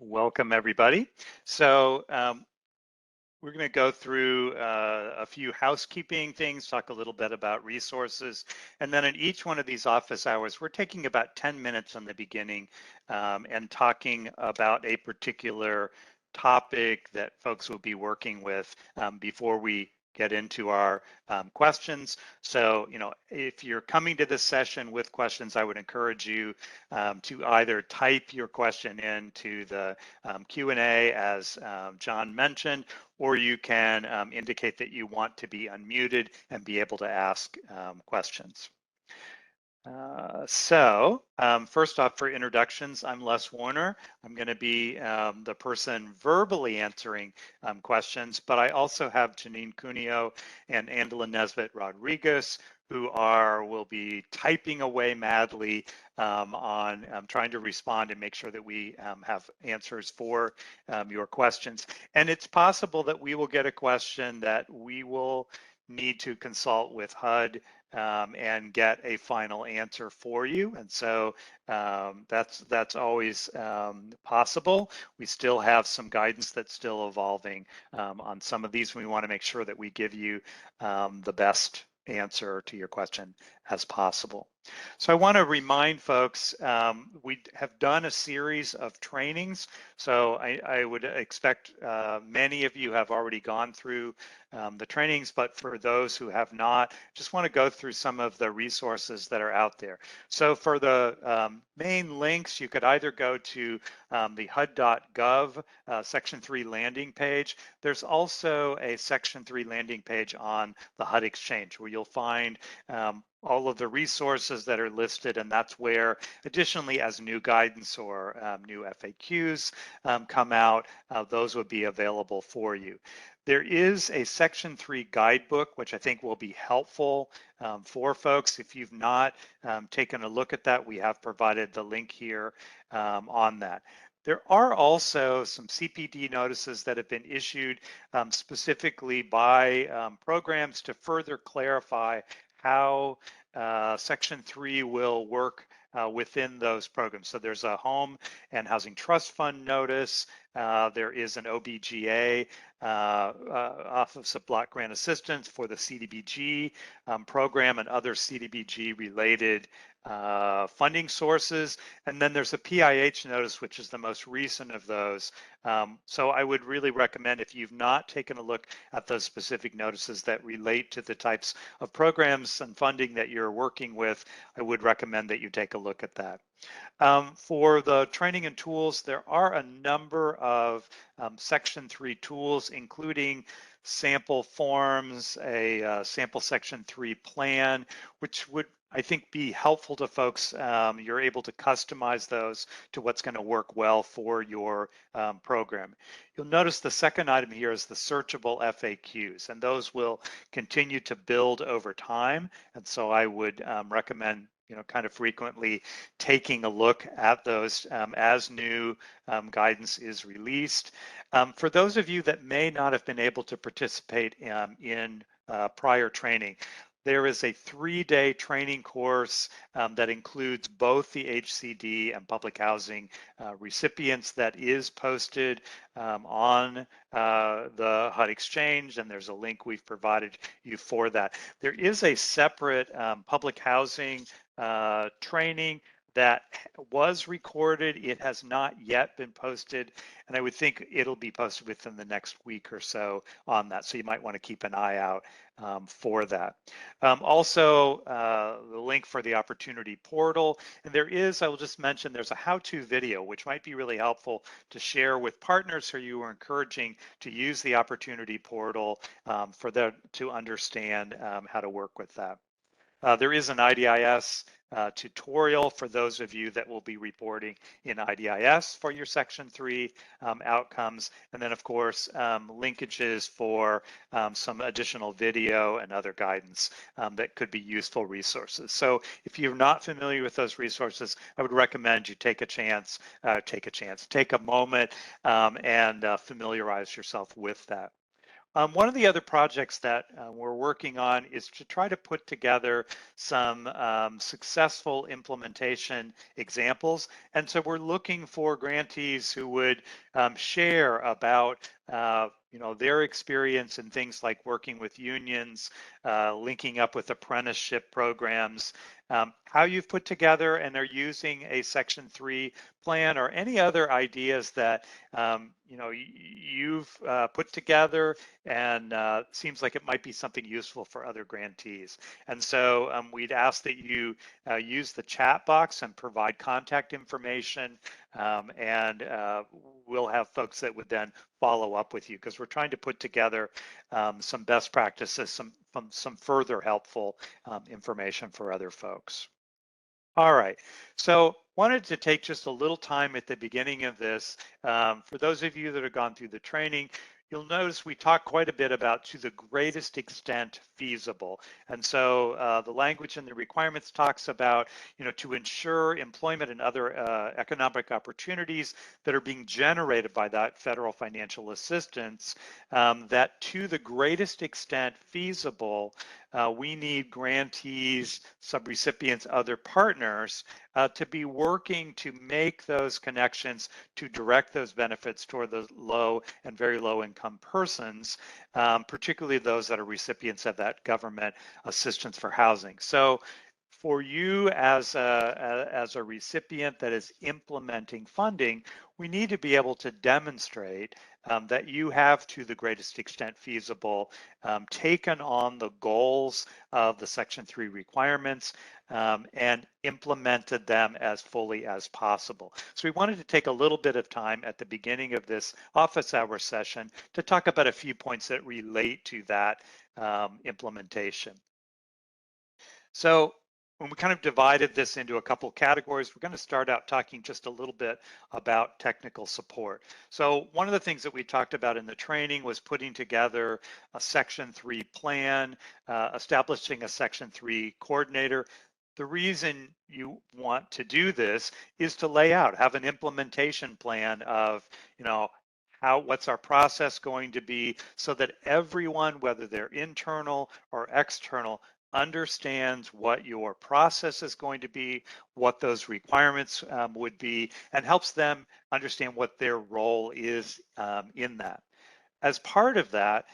Welcome, everybody. So we're going to go through a few housekeeping things, talk a little bit about resources, and then in each one of these office hours, we're taking about 10 minutes in the beginning and talking about a particular topic that folks will be working with before we get into our questions. So, if you're coming to this session with questions, I would encourage you to either type your question into the Q&A as John mentioned, or you can indicate that you want to be unmuted and be able to ask questions. First off, for introductions, I'm Les Warner. I'm going to be the person verbally answering questions, but I also have Janine Cuneo and Angela Nesbitt Rodriguez, who will be typing away madly on trying to respond and make sure that we have answers for your questions. And it's possible that we will get a question that we will need to consult with HUD and get a final answer for you. And so that's always possible. We still have some guidance that's still evolving on some of these. We want to make sure that we give you the best answer to your question as possible. So I want to remind folks, we have done a series of trainings. So I would expect many of you have already gone through the trainings, but for those who have not, just want to go through some of the resources that are out there. So for the main links, you could either go to the HUD.gov Section 3 landing page. There's also a Section 3 landing page on the HUD Exchange where you'll find all of the resources that are listed, and that's where additionally as new guidance or new FAQs come out, those would be available for you. There is a Section 3 guidebook, which I think will be helpful for folks. If you've not taken a look at that, we have provided the link here on that. There are also some CPD notices that have been issued specifically by programs to further clarify how Section 3 will work within those programs. So there's a Home and Housing Trust Fund notice. There is an OBGA, Office of Block Grant Assistance for the CDBG program and other CDBG related funding sources. And then there's a PIH notice, which is the most recent of those. So I would really recommend, if you've not taken a look at those specific notices that relate to the types of programs and funding that you're working with, I would recommend that you take a look at that. For the training and tools, there are a number of Section 3 tools, including sample forms, a sample Section 3 plan, which would, I think, be helpful to folks. You're able to customize those to what's going to work well for your program. You'll notice the second item here is the searchable FAQs, and those will continue to build over time. And so I would recommend kind of frequently taking a look at those as new guidance is released. For those of you that may not have been able to participate in prior training, there is a 3-day training course that includes both the HCD and public housing recipients that is posted on the HUD Exchange, and there's a link we've provided you for that. There is a separate public housing training that was recorded. It has not yet been posted, and I would think it'll be posted within the next week or so on that. So you might want to keep an eye out for that. Also, the link for the Opportunity Portal, and there is, I will just mention, there's a how-to video, which might be really helpful to share with partners who you are encouraging to use the Opportunity Portal for them to understand how to work with that. There is an IDIS tutorial for those of you that will be reporting in IDIS for your Section 3 outcomes. And then, of course, linkages for some additional video and other guidance that could be useful resources. So if you're not familiar with those resources, I would recommend you take a moment and familiarize yourself with that. One of the other projects that we're working on is to try to put together some successful implementation examples. And so we're looking for grantees who would share about their experience in things like working with unions, linking up with apprenticeship programs, how you've put together and are using a Section 3 plan, or any other ideas that you've put together and seems like it might be something useful for other grantees. And so we'd ask that you use the chat box and provide contact information, and we'll have folks that would then follow up with you, because we're trying to put together some best practices, some further helpful information for other folks. All right, so wanted to take just a little time at the beginning of this. For those of you that have gone through the training, you'll notice we talk quite a bit about to the greatest extent feasible. And so the language in the requirements talks about, to ensure employment and other economic opportunities that are being generated by that federal financial assistance, that to the greatest extent feasible, we need grantees, subrecipients, other partners to be working to make those connections to direct those benefits toward the low and very low income persons, particularly those that are recipients of that government assistance for housing. So for you as a recipient that is implementing funding, we need to be able to demonstrate that you have, to the greatest extent feasible, taken on the goals of the Section 3 requirements and implemented them as fully as possible. So we wanted to take a little bit of time at the beginning of this office hour session to talk about a few points that relate to that implementation. So when we kind of divided this into a couple categories, we're going to start out talking just a little bit about technical support. So one of the things that we talked about in the training was putting together a Section 3 plan, establishing a Section 3 coordinator. The reason you want to do this is to lay out, have an implementation plan of, what's our process going to be, so that everyone, whether they're internal or external, understands what your process is going to be, what those requirements would be, and helps them understand what their role is in that. As part of that,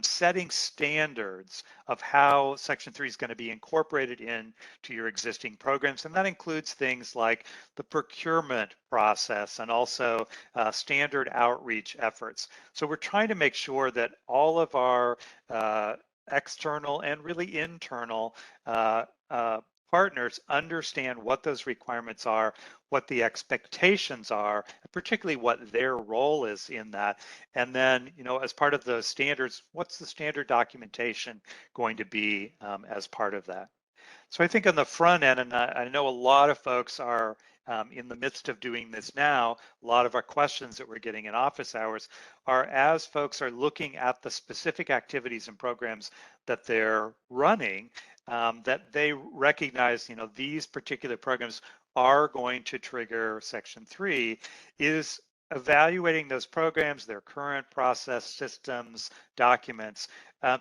setting standards of how Section 3 is going to be incorporated into your existing programs. And that includes things like the procurement process and also standard outreach efforts. So we're trying to make sure that all of our external and really internal partners understand what those requirements are, what the expectations are, particularly what their role is in that. And then, as part of the standards, what's the standard documentation going to be as part of that? So I think on the front end, and I know a lot of folks are in the midst of doing this now, a lot of our questions that we're getting in office hours are, as folks are looking at the specific activities and programs that they're running, that they recognize, these particular programs are going to trigger Section 3, is evaluating those programs, their current process, systems, documents,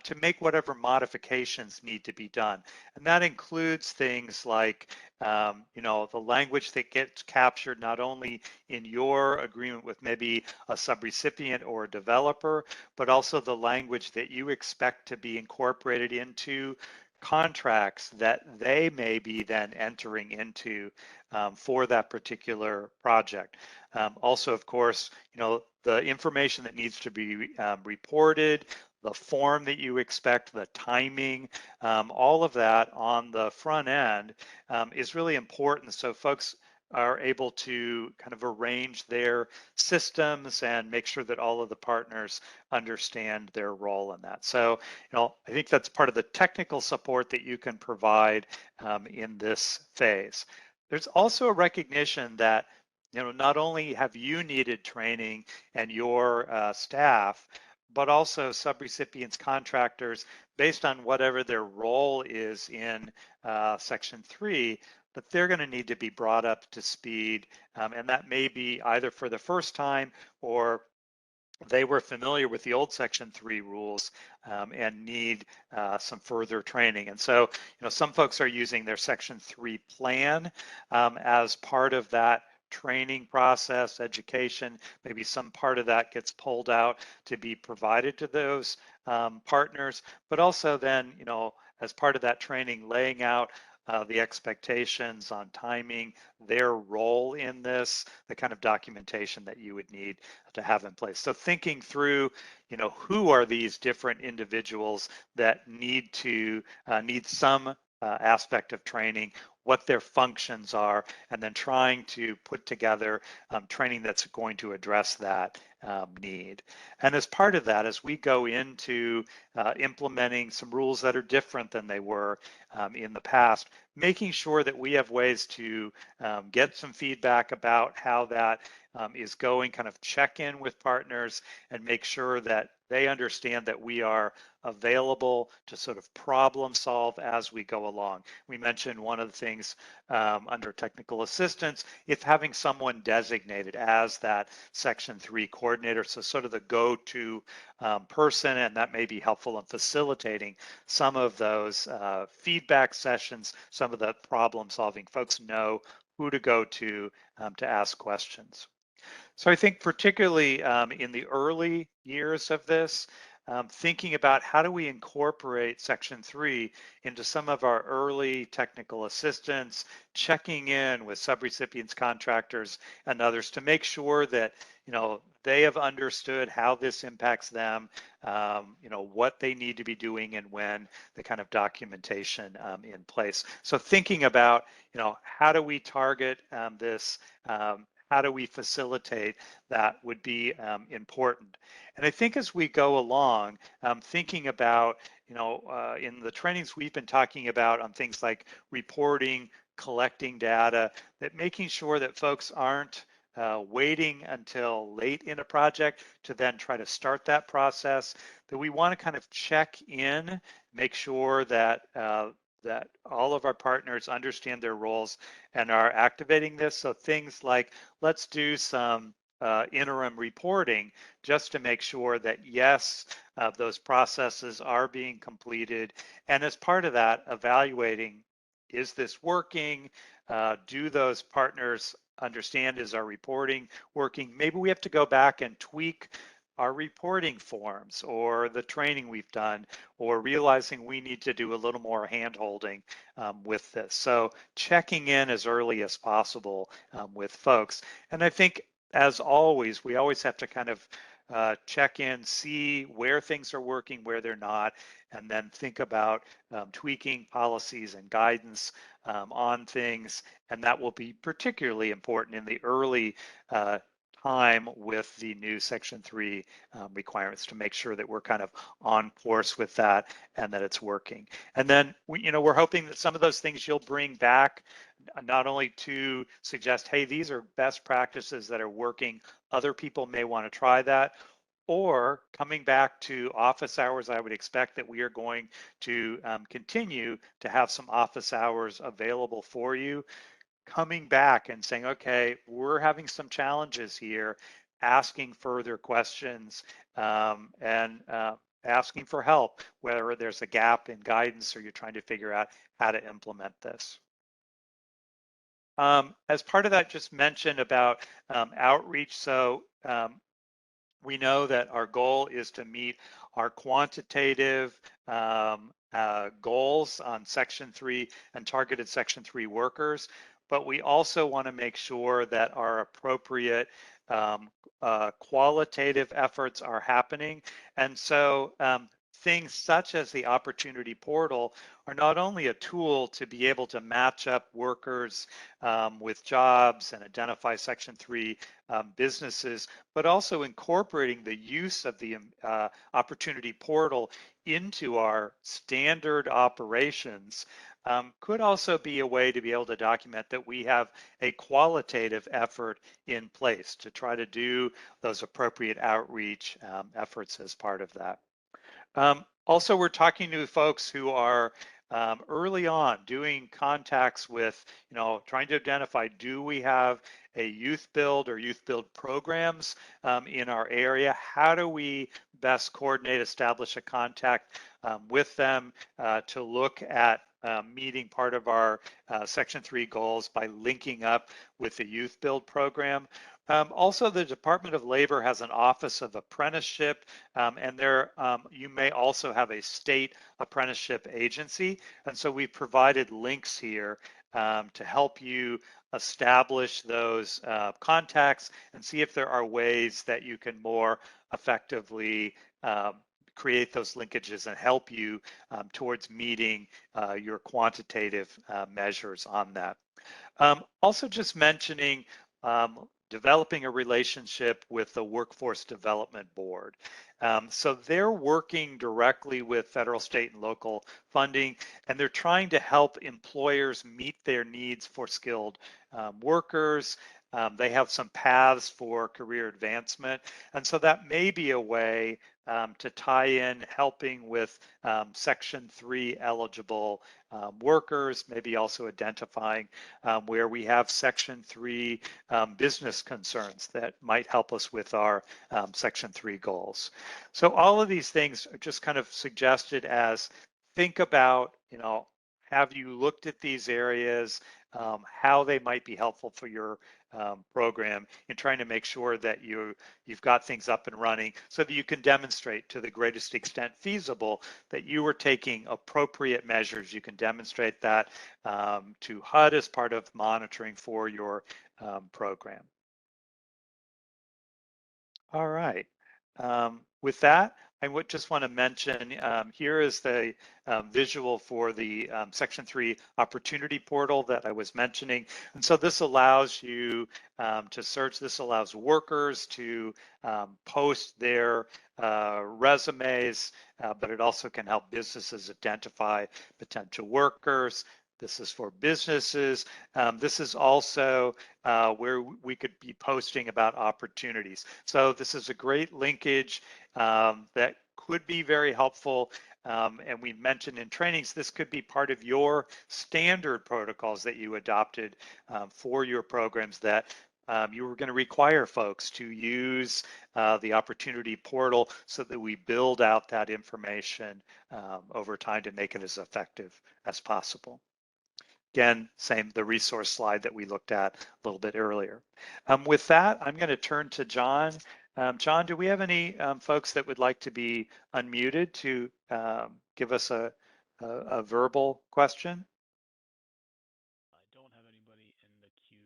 to make whatever modifications need to be done. And that includes things like, the language that gets captured not only in your agreement with maybe a subrecipient or a developer, but also the language that you expect to be incorporated into contracts that they may be then entering into for that particular project. Also, of course, the information that needs to be reported, the form that you expect, the timing, all of that on the front end is really important. So folks are able to kind of arrange their systems and make sure that all of the partners understand their role in that. So, I think that's part of the technical support that you can provide in this phase. There's also a recognition that, not only have you needed training and your staff, but also subrecipients, contractors, based on whatever their role is in Section 3, that they're going to need to be brought up to speed. And that may be either for the first time or they were familiar with the old Section 3 rules and need some further training. And so, some folks are using their Section 3 plan as part of that training process, education. Maybe some part of that gets pulled out to be provided to those partners, but also then, as part of that training, laying out the expectations on timing, their role in this, the kind of documentation that you would need to have in place. So thinking through, who are these different individuals that need some aspect of training, what their functions are, and then trying to put together training that's going to address that need. And as part of that, as we go into implementing some rules that are different than they were in the past, making sure that we have ways to get some feedback about how that is going, kind of check in with partners and make sure that they understand that we are available to sort of problem solve as we go along. We mentioned one of the things under technical assistance, it's having someone designated as that Section 3 coordinator, so sort of the go-to person, and that may be helpful in facilitating some of those feedback sessions, some of the problem solving. Folks know who to go to ask questions. So I think particularly in the early years of this, thinking about how do we incorporate Section 3 into some of our early technical assistance, checking in with subrecipients, contractors, and others to make sure that they have understood how this impacts them, what they need to be doing and when, the kind of documentation in place. So thinking about how do we target this, how do we facilitate that would be important. And I think as we go along, thinking about, in the trainings we've been talking about on things like reporting, collecting data, that making sure that folks aren't waiting until late in a project to then try to start that process, that we want to kind of check in, make sure that that all of our partners understand their roles and are activating this. So things like, let's do some interim reporting just to make sure that yes, those processes are being completed. And as part of that, evaluating, is this working? Do those partners understand, is our reporting working? Maybe we have to go back and tweak our reporting forms or the training we've done, or realizing we need to do a little more hand-holding with this. So checking in as early as possible with folks. And I think, as always, we always have to kind of check in, see where things are working, where they're not, and then think about tweaking policies and guidance on things. And that will be particularly important in the early time with the new Section 3 requirements, to make sure that we're kind of on course with that and that it's working. And then we're hoping that some of those things you'll bring back, not only to suggest, hey, these are best practices that are working, other people may want to try that, or coming back to office hours. I would expect that we are going to continue to have some office hours available for you, coming back and saying, okay, we're having some challenges here, asking further questions and asking for help, whether there's a gap in guidance or you're trying to figure out how to implement this. As part of that, just mention about outreach. So we know that our goal is to meet our quantitative goals on Section 3 and targeted Section 3 workers, but we also want to make sure that our appropriate qualitative efforts are happening. And so things such as the Opportunity Portal are not only a tool to be able to match up workers with jobs and identify Section 3 businesses, but also incorporating the use of the Opportunity Portal into our standard operations could also be a way to be able to document that we have a qualitative effort in place to try to do those appropriate outreach efforts as part of that. Also, we're talking to folks who are early on doing contacts with, trying to identify, do we have a youth build or youth build programs in our area. How do we best coordinate, establish a contact with them to look at meeting part of our Section 3 goals by linking up with the youth build program. Also, the Department of Labor has an Office of Apprenticeship, and there you may also have a state apprenticeship agency. And so we've provided links here to help you establish those contacts and see if there are ways that you can more effectively create those linkages and help you towards meeting your quantitative measures on that. Also just mentioning developing a relationship with the Workforce Development Board. So they're working directly with federal, state, and local funding, and they're trying to help employers meet their needs for skilled workers. They have some paths for career advancement, and so that may be a way to tie in helping with Section 3 eligible workers, maybe also identifying where we have Section 3 business concerns that might help us with our Section 3 goals. So all of these things are just kind of suggested as think about, have you looked at these areas, how they might be helpful for your program in trying to make sure that you've got things up and running so that you can demonstrate to the greatest extent feasible that you are taking appropriate measures. You can demonstrate that to HUD as part of monitoring for your program. All right. With that, I would just want to mention here is the visual for the Section 3 opportunity portal that I was mentioning. And so this allows you to search, this allows workers to post their resumes, but it also can help businesses identify potential workers. This is for businesses. This is also where we could be posting about opportunities. So this is a great linkage that could be very helpful. And we mentioned in trainings, this could be part of your standard protocols that you adopted for your programs that you were going to require folks to use the opportunity portal so that we build out that information over time to make it as effective as possible. Again, same, the resource slide that we looked at a little bit earlier. With that, I'm going to turn to John. John, do we have any folks that would like to be unmuted to give us a verbal question? I don't have anybody in the queue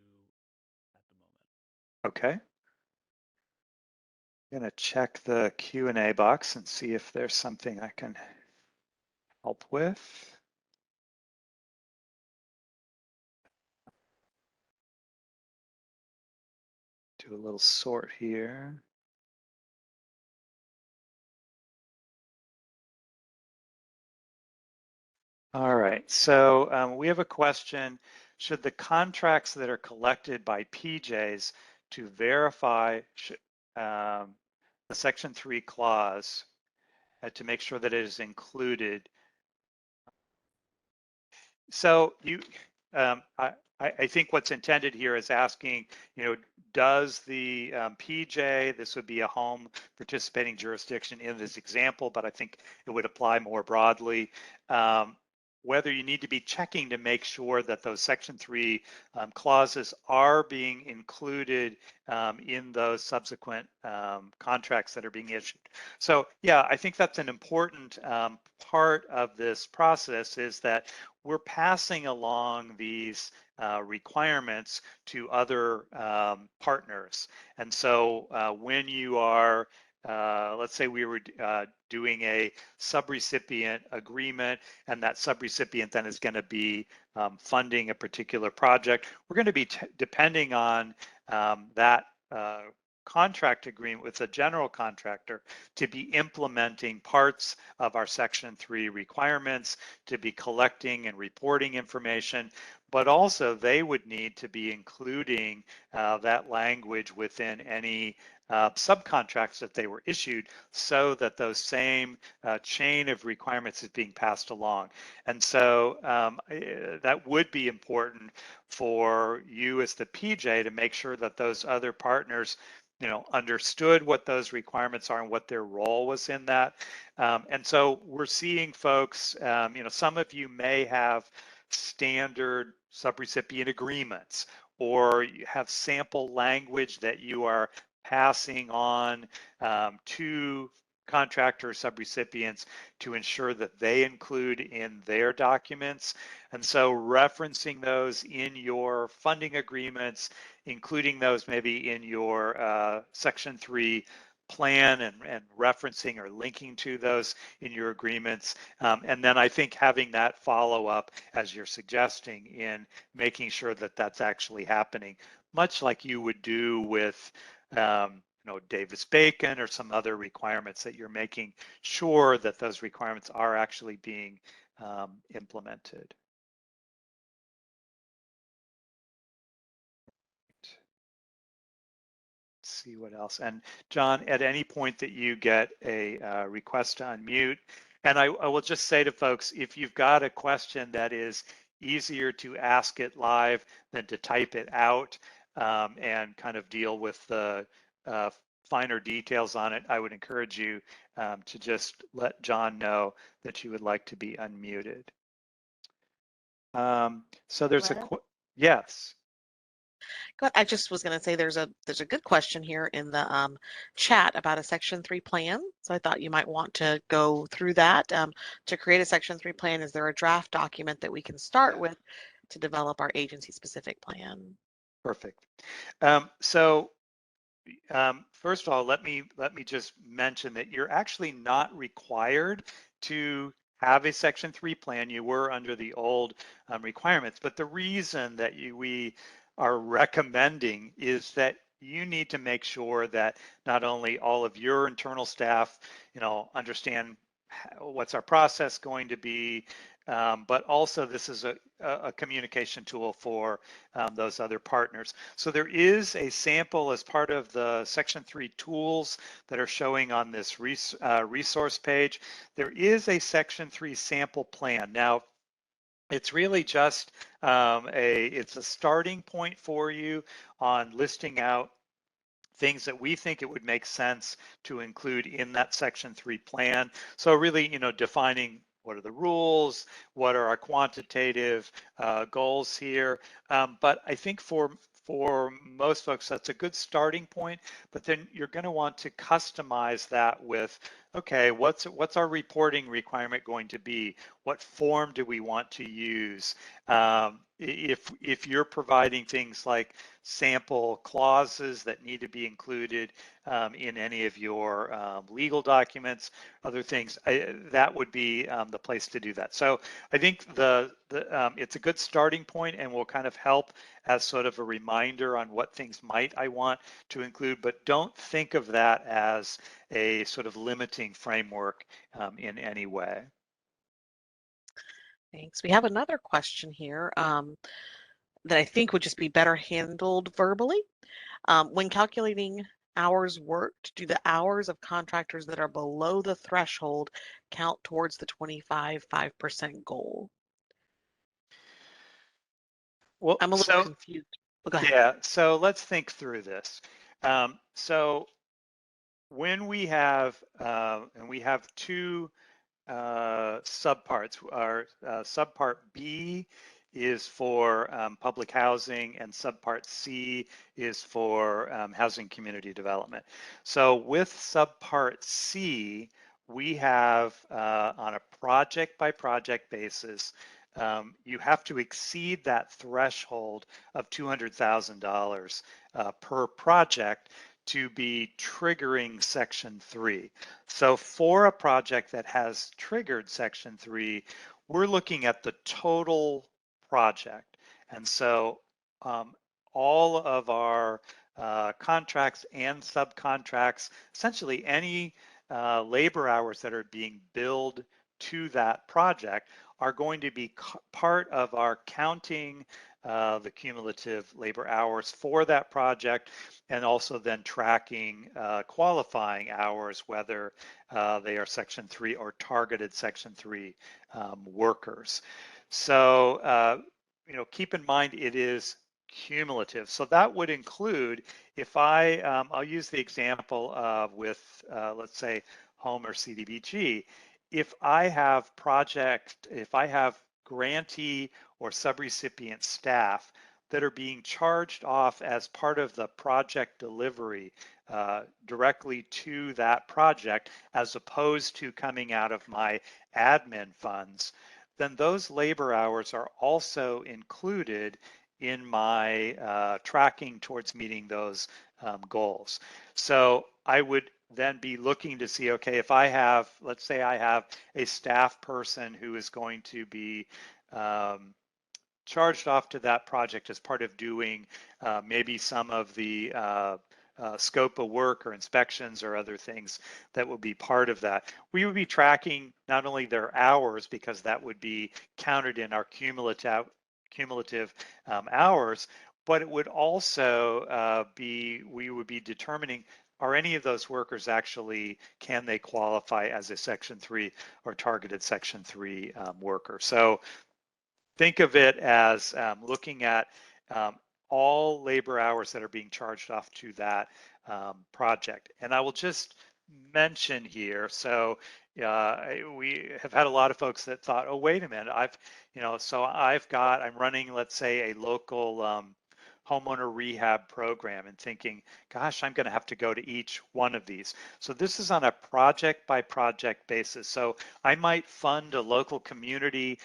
at the moment. Okay. I'm going to check the Q&A box and see if there's something I can help with. Do a little sort here. All right, so we have a question. Should the contracts that are collected by PJs to verify the Section 3 clause to make sure that it is included? So I think what's intended here is asking, does the PJ, this would be a home participating jurisdiction in this example, but I think it would apply more broadly, whether you need to be checking to make sure that those Section 3 clauses are being included in those subsequent contracts that are being issued. So yeah, I think that's an important part of this process, is that we're passing along these requirements to other partners. And so when you are, let's say we were doing a subrecipient agreement, and that subrecipient then is going to be funding a particular project, we're going to be depending on that contract agreement with a general contractor to be implementing parts of our Section 3 requirements, to be collecting and reporting information. but also they would need to be including that language within any subcontracts that they were issued, so that those same chain of requirements is being passed along. And so that would be important for you as the PJ to make sure that those other partners understood what those requirements are and what their role was in that. And so we're seeing folks, some of you may have standard subrecipient agreements, or you have sample language that you are passing on to contractor subrecipients to ensure that they include in their documents. And so referencing those in your funding agreements, including those maybe in your Section 3 plan, and referencing or linking to those in your agreements. And then I think having that follow up, as you're suggesting, in making sure that that's actually happening, much like you would do with Davis-Bacon or some other requirements, that you're making sure that those requirements are actually being implemented. See what else. And John, at any point that you get a request to unmute, and I will just say to folks, if you've got a question that is easier to ask it live than to type it out and kind of deal with the finer details on it, I would encourage you to just let John know that you would like to be unmuted. So there's yes. I just was going to say there's a good question here in the chat about a Section 3 plan. So I thought you might want to go through that. To create a Section 3 plan, is there a draft document that we can start with to develop our agency-specific plan? Perfect. First of all, let me just mention that you're actually not required to have a Section 3 plan. You were under the old requirements, but the reason that we are recommending is that you need to make sure that not only all of your internal staff, understand what's our process going to be, but also this is a communication tool for those other partners. So there is a sample as part of the Section 3 tools that are showing on this resource page. There is a Section 3 sample plan. Now, it's really just it's a starting point for you on listing out things that we think it would make sense to include in that Section 3 plan. So really, defining what are the rules, what are our quantitative goals here. But I think for most folks, that's a good starting point. But then you're going to want to customize that with, okay, what's our reporting requirement going to be? What form do we want to use? If you're providing things like sample clauses that need to be included in any of your legal documents, other things, that would be the place to do that. So I think it's a good starting point, and will kind of help as sort of a reminder on what things I want to include, but don't think of that as a sort of limiting framework in any way. Thanks. We have another question here that I think would just be better handled verbally. When calculating hours worked, do the hours of contractors that are below the threshold count towards the 25.5% goal? Well, I'm a little confused. Go ahead. Yeah, so let's think through this. So when we have, and we have two subparts, our subpart B is for public housing, and subpart C is for housing community development. So with subpart C, we have on a project by project basis, you have to exceed that threshold of $200,000 per project to be triggering Section 3. So for a project that has triggered Section 3, we're looking at the total project. And so all of our contracts and subcontracts, essentially any labor hours that are being billed to that project, are going to be part of our counting the cumulative labor hours for that project, and also then tracking qualifying hours, whether they are Section 3 or targeted Section 3 workers. So, keep in mind it is cumulative. So that would include, if I'll use the example of with, let's say, home or CDBG. If I have grantee or subrecipient staff that are being charged off as part of the project delivery directly to that project, as opposed to coming out of my admin funds, then those labor hours are also included in my tracking towards meeting those goals. So I would then be looking to see, okay, if I have, let's say I have a staff person who is going to be charged off to that project as part of doing maybe some of the scope of work or inspections or other things that would be part of that. We would be tracking not only their hours, because that would be counted in our cumulative hours, but it would also we would be determining, are any of those workers actually, can they qualify as a Section 3 or targeted Section 3 worker? So think of it as looking at all labor hours that are being charged off to that project. And I will just mention here, so we have had a lot of folks that thought, oh, wait a minute, I'm running, let's say, a local homeowner rehab program, and thinking, gosh, I'm going to have to go to each one of these. So this is on a project by project basis. So I might fund a local community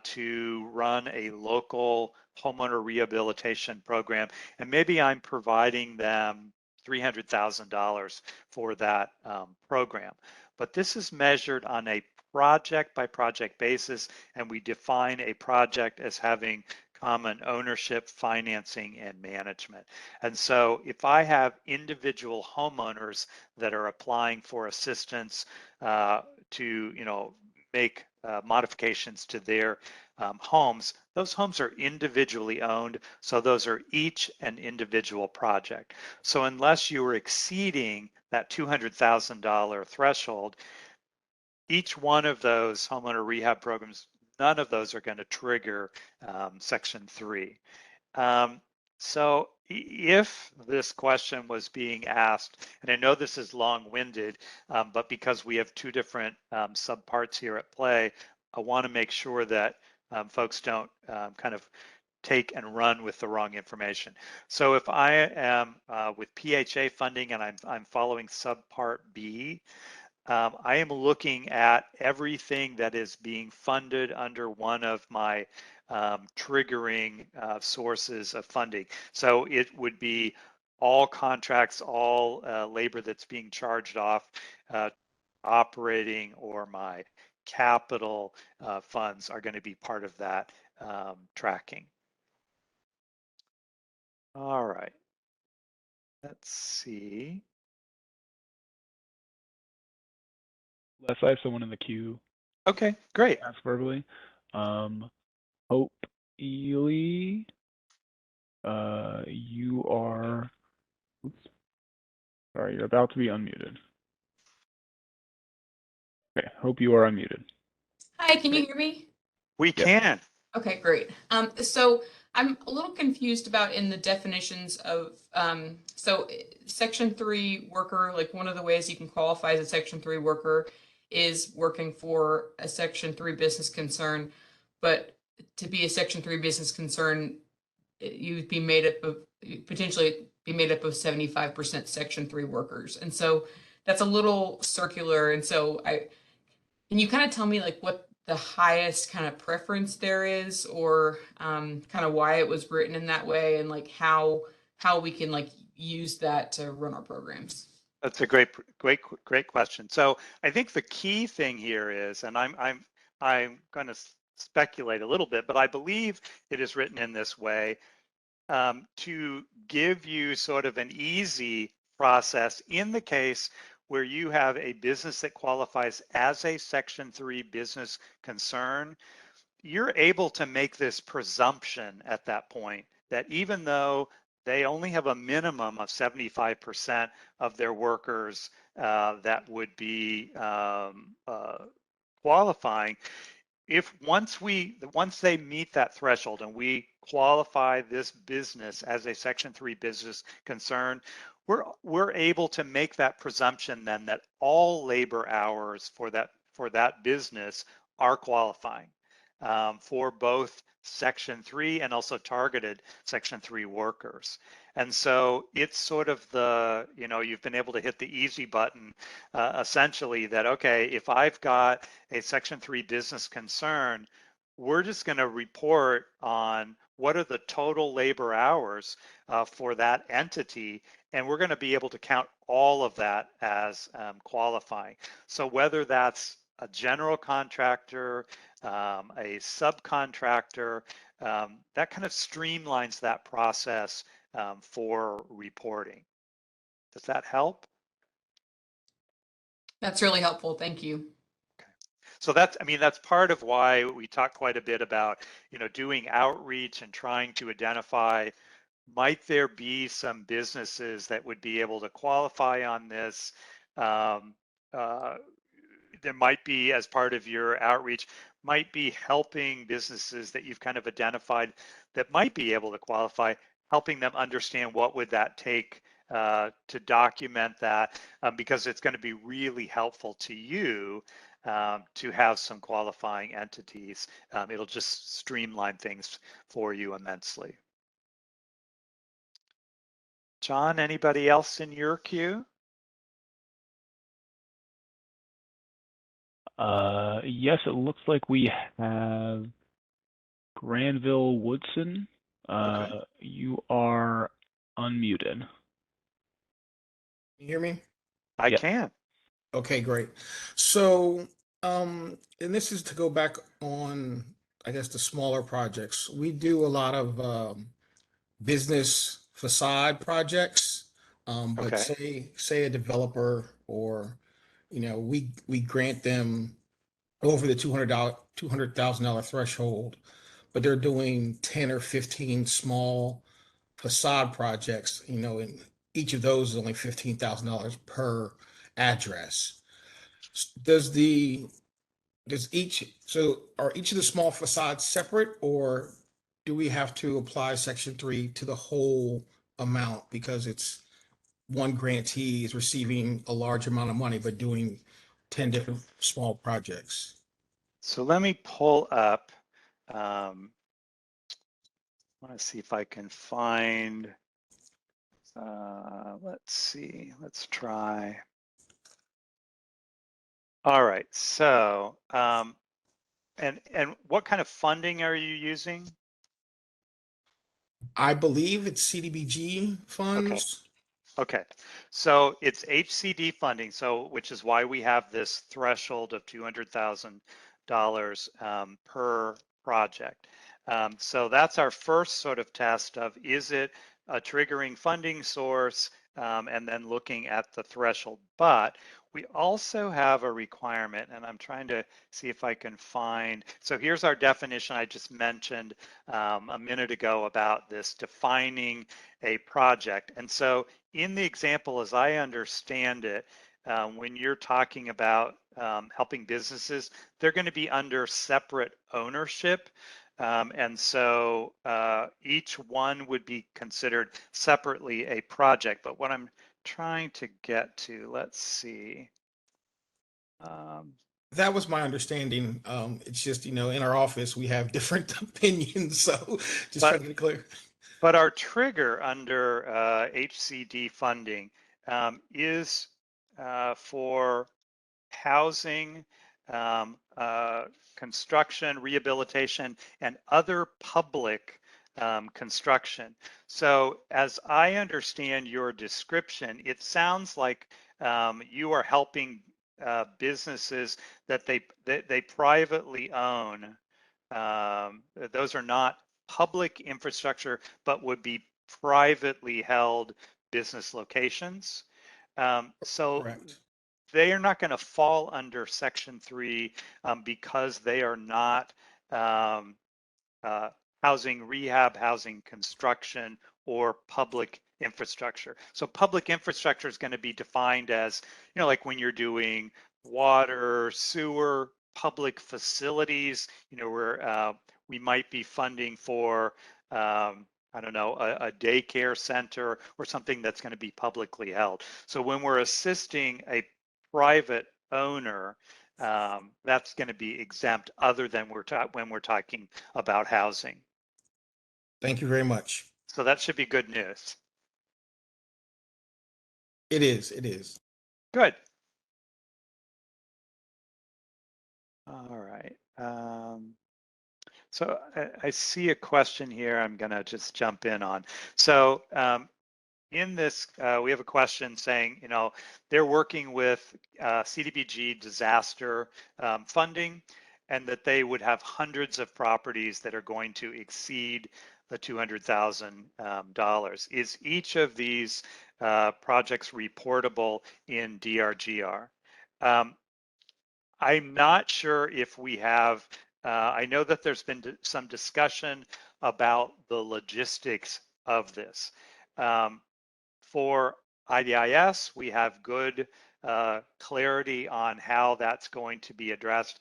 to run a local homeowner rehabilitation program, and maybe I'm providing them $300,000 for that program. But this is measured on a project by project basis, and we define a project as having common ownership, financing, and management. And so if I have individual homeowners that are applying for assistance to make modifications to their homes, those homes are individually owned, so those are each an individual project. So unless you are exceeding that $200,000 threshold, each one of those homeowner rehab programs, none of those are going to trigger Section 3. So if this question was being asked, and I know this is long-winded, but because we have two different subparts here at play, I want to make sure that folks don't kind of take and run with the wrong information. So if I am with PHA funding and I'm following subpart B, I am looking at everything that is being funded under one of my triggering sources of funding. So it would be all contracts, all labor that's being charged off operating, or my capital funds are going to be part of that tracking. All right. Let's see. Les, I have someone in the queue. Okay, great. Ask verbally. Hope Ely, you are. Oops. Sorry, you're about to be unmuted. Okay, Hope you are unmuted. Hi, can you hear me? We can. Okay, great. So I'm a little confused about in the definitions of, Section 3 worker, like one of the ways you can qualify as a Section 3 worker is working for a Section 3 business concern. But to be a Section 3 business concern, you'd be potentially be made up of 75% Section 3 workers. And so that's a little circular. And so can you kind of tell me like what the highest kind of preference there is, or kind of why it was written in that way, and like how we can like use that to run our programs? That's a great question. So I think the key thing here is, and I'm going to speculate a little bit, but I believe it is written in this way to give you sort of an easy process in the case where you have a business that qualifies as a Section 3 business concern. you're able to make this presumption at that point that even though they only have a minimum of 75% of their workers that would be qualifying, if once they meet that threshold and we qualify this business as a Section 3 business concern, we're able to make that presumption then that all labor hours for that business are qualifying for both Section 3 and also targeted Section 3 workers. And so it's sort of you've been able to hit the easy button essentially that, okay, if I've got a Section 3 business concern, we're just going to report on what are the total labor hours for that entity, and we're going to be able to count all of that as qualifying. So whether that's a general contractor, a subcontractor, that kind of streamlines that process for reporting. Does that help? That's really helpful. Thank you. So that's part of why we talk quite a bit about, doing outreach and trying to identify, might there be some businesses that would be able to qualify on this? There might be, as part of your outreach, might be helping businesses that you've kind of identified that might be able to qualify, helping them understand what would that take to document that, because it's going to be really helpful to you to have some qualifying entities. It'll just streamline things for you immensely. John, anybody else in your queue? Yes, it looks like we have Granville Woodson. Okay. You are unmuted. Can you hear me? I Yeah. can. Okay, great. So, and this is to go back on, I guess, the smaller projects. We do a lot of business facade projects, but Okay. say a developer or, we grant them over the $200,000 threshold, but they're doing 10 or 15 small facade projects, and each of those is only $15,000 per address. Does the are each of the small facades separate, or do we have to apply Section 3 to the whole amount because it's one grantee is receiving a large amount of money but doing 10 different small projects? So let me pull up. I want to see if I can find. Let's see. Let's try. All right. So, and what kind of funding are you using? I believe it's CDBG funds. Okay, so it's HCD funding, so which is why we have this threshold of $200,000 per project. So that's our first sort of test of, is it a triggering funding source, and then looking at the threshold. But we also have a requirement, and I'm trying to see if I can find. So here's our definition I just mentioned a minute ago about this defining a project. And so in the example, as I understand it, when you're talking about helping businesses, they're going to be under separate ownership. And so each one would be considered separately a project. But what I'm trying to get to, let's see. That was my understanding. It's just, in our office, we have different opinions. So just trying to get it clear. But our trigger under HCD funding is for housing, construction, rehabilitation, and other public construction. So as I understand your description, it sounds like you are helping businesses that they privately own. Those are not public infrastructure, but would be privately held business locations. So Correct. they are not going to fall under Section 3 because they are not um, housing rehab, housing construction, or public infrastructure. So public infrastructure is going to be defined as, like when you're doing water, sewer, public facilities, where we might be funding for, I don't know, a daycare center or something that's going to be publicly held. So when we're assisting a private owner, that's going to be exempt other than when we're talking about housing. Thank you very much. So that should be good news. It is. It is. Good. All right. So I see a question here I'm going to just jump in on. So in this, we have a question saying, they're working with CDBG disaster funding, and that they would have hundreds of properties that are going to exceed the $200,000. Is each of these projects reportable in DRGR? I'm not sure if we have, I know that there's been some discussion about the logistics of this. For IDIS, we have good clarity on how that's going to be addressed.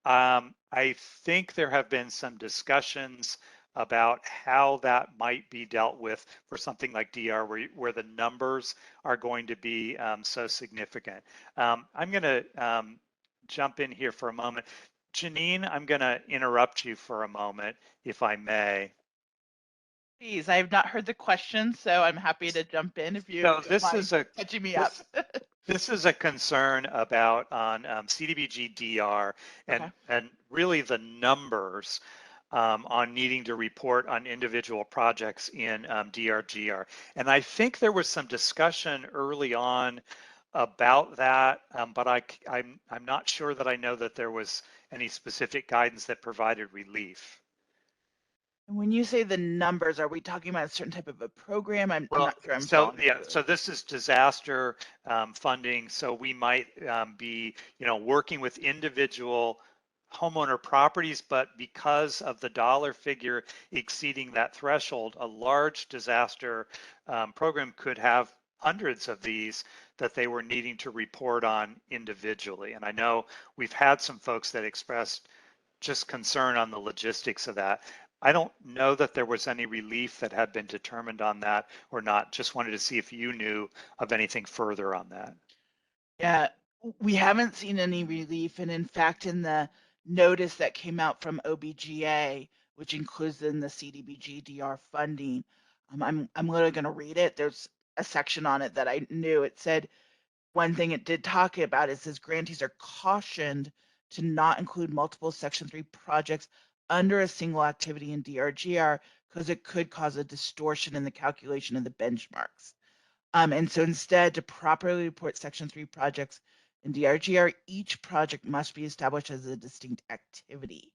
I think there have been some discussions about how that might be dealt with for something like DR, where the numbers are going to be so significant. I'm going to jump in here for a moment. Janine, I'm going to interrupt you for a moment, if I may. Please, I have not heard the question, so I'm happy to jump in if you So don't mind catching me up. This is a concern about on CDBG DR and, Okay. and really the numbers on needing to report on individual projects in DRGR. And I think there was some discussion early on about that, but I'm not sure that I know that there was any specific guidance that provided relief. And when you say the numbers, are we talking about a certain type of a program? I'm not sure I'm so following. yeah, so this is disaster funding. So we might be, working with individual homeowner properties, but because of the dollar figure exceeding that threshold, a large disaster program could have hundreds of these that they were needing to report on individually. And I know we've had some folks that expressed just concern on the logistics of that. I don't know that there was any relief that had been determined on that or not. Just wanted to see if you knew of anything further on that. Yeah, we haven't seen any relief. And in fact, in the notice that came out from OBGA, which includes in the CDBG DR funding, I'm literally going to read it. There's a section on it that I knew. It said, one thing it did talk about is says grantees are cautioned to not include multiple Section 3 projects under a single activity in DRGR because it could cause a distortion in the calculation of the benchmarks. And so instead, to properly report Section 3 projects in DRGR, each project must be established as a distinct activity.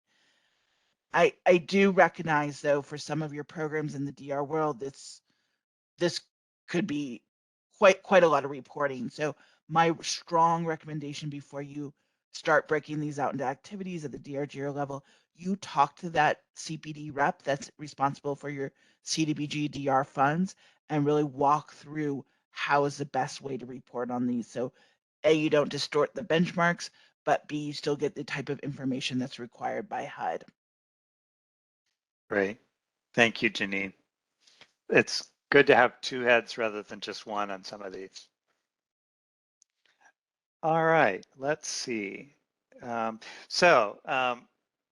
I do recognize, though, for some of your programs in the DR world, this could be quite a lot of reporting. So my strong recommendation before you start breaking these out into activities at the DRGR level, you talk to that CPD rep that's responsible for your CDBG DR funds and really walk through how is the best way to report on these. So A, you don't distort the benchmarks, but B, you still get the type of information that's required by HUD. Great. Thank you, Janine. It's good to have two heads rather than just one on some of these. All right, let's see.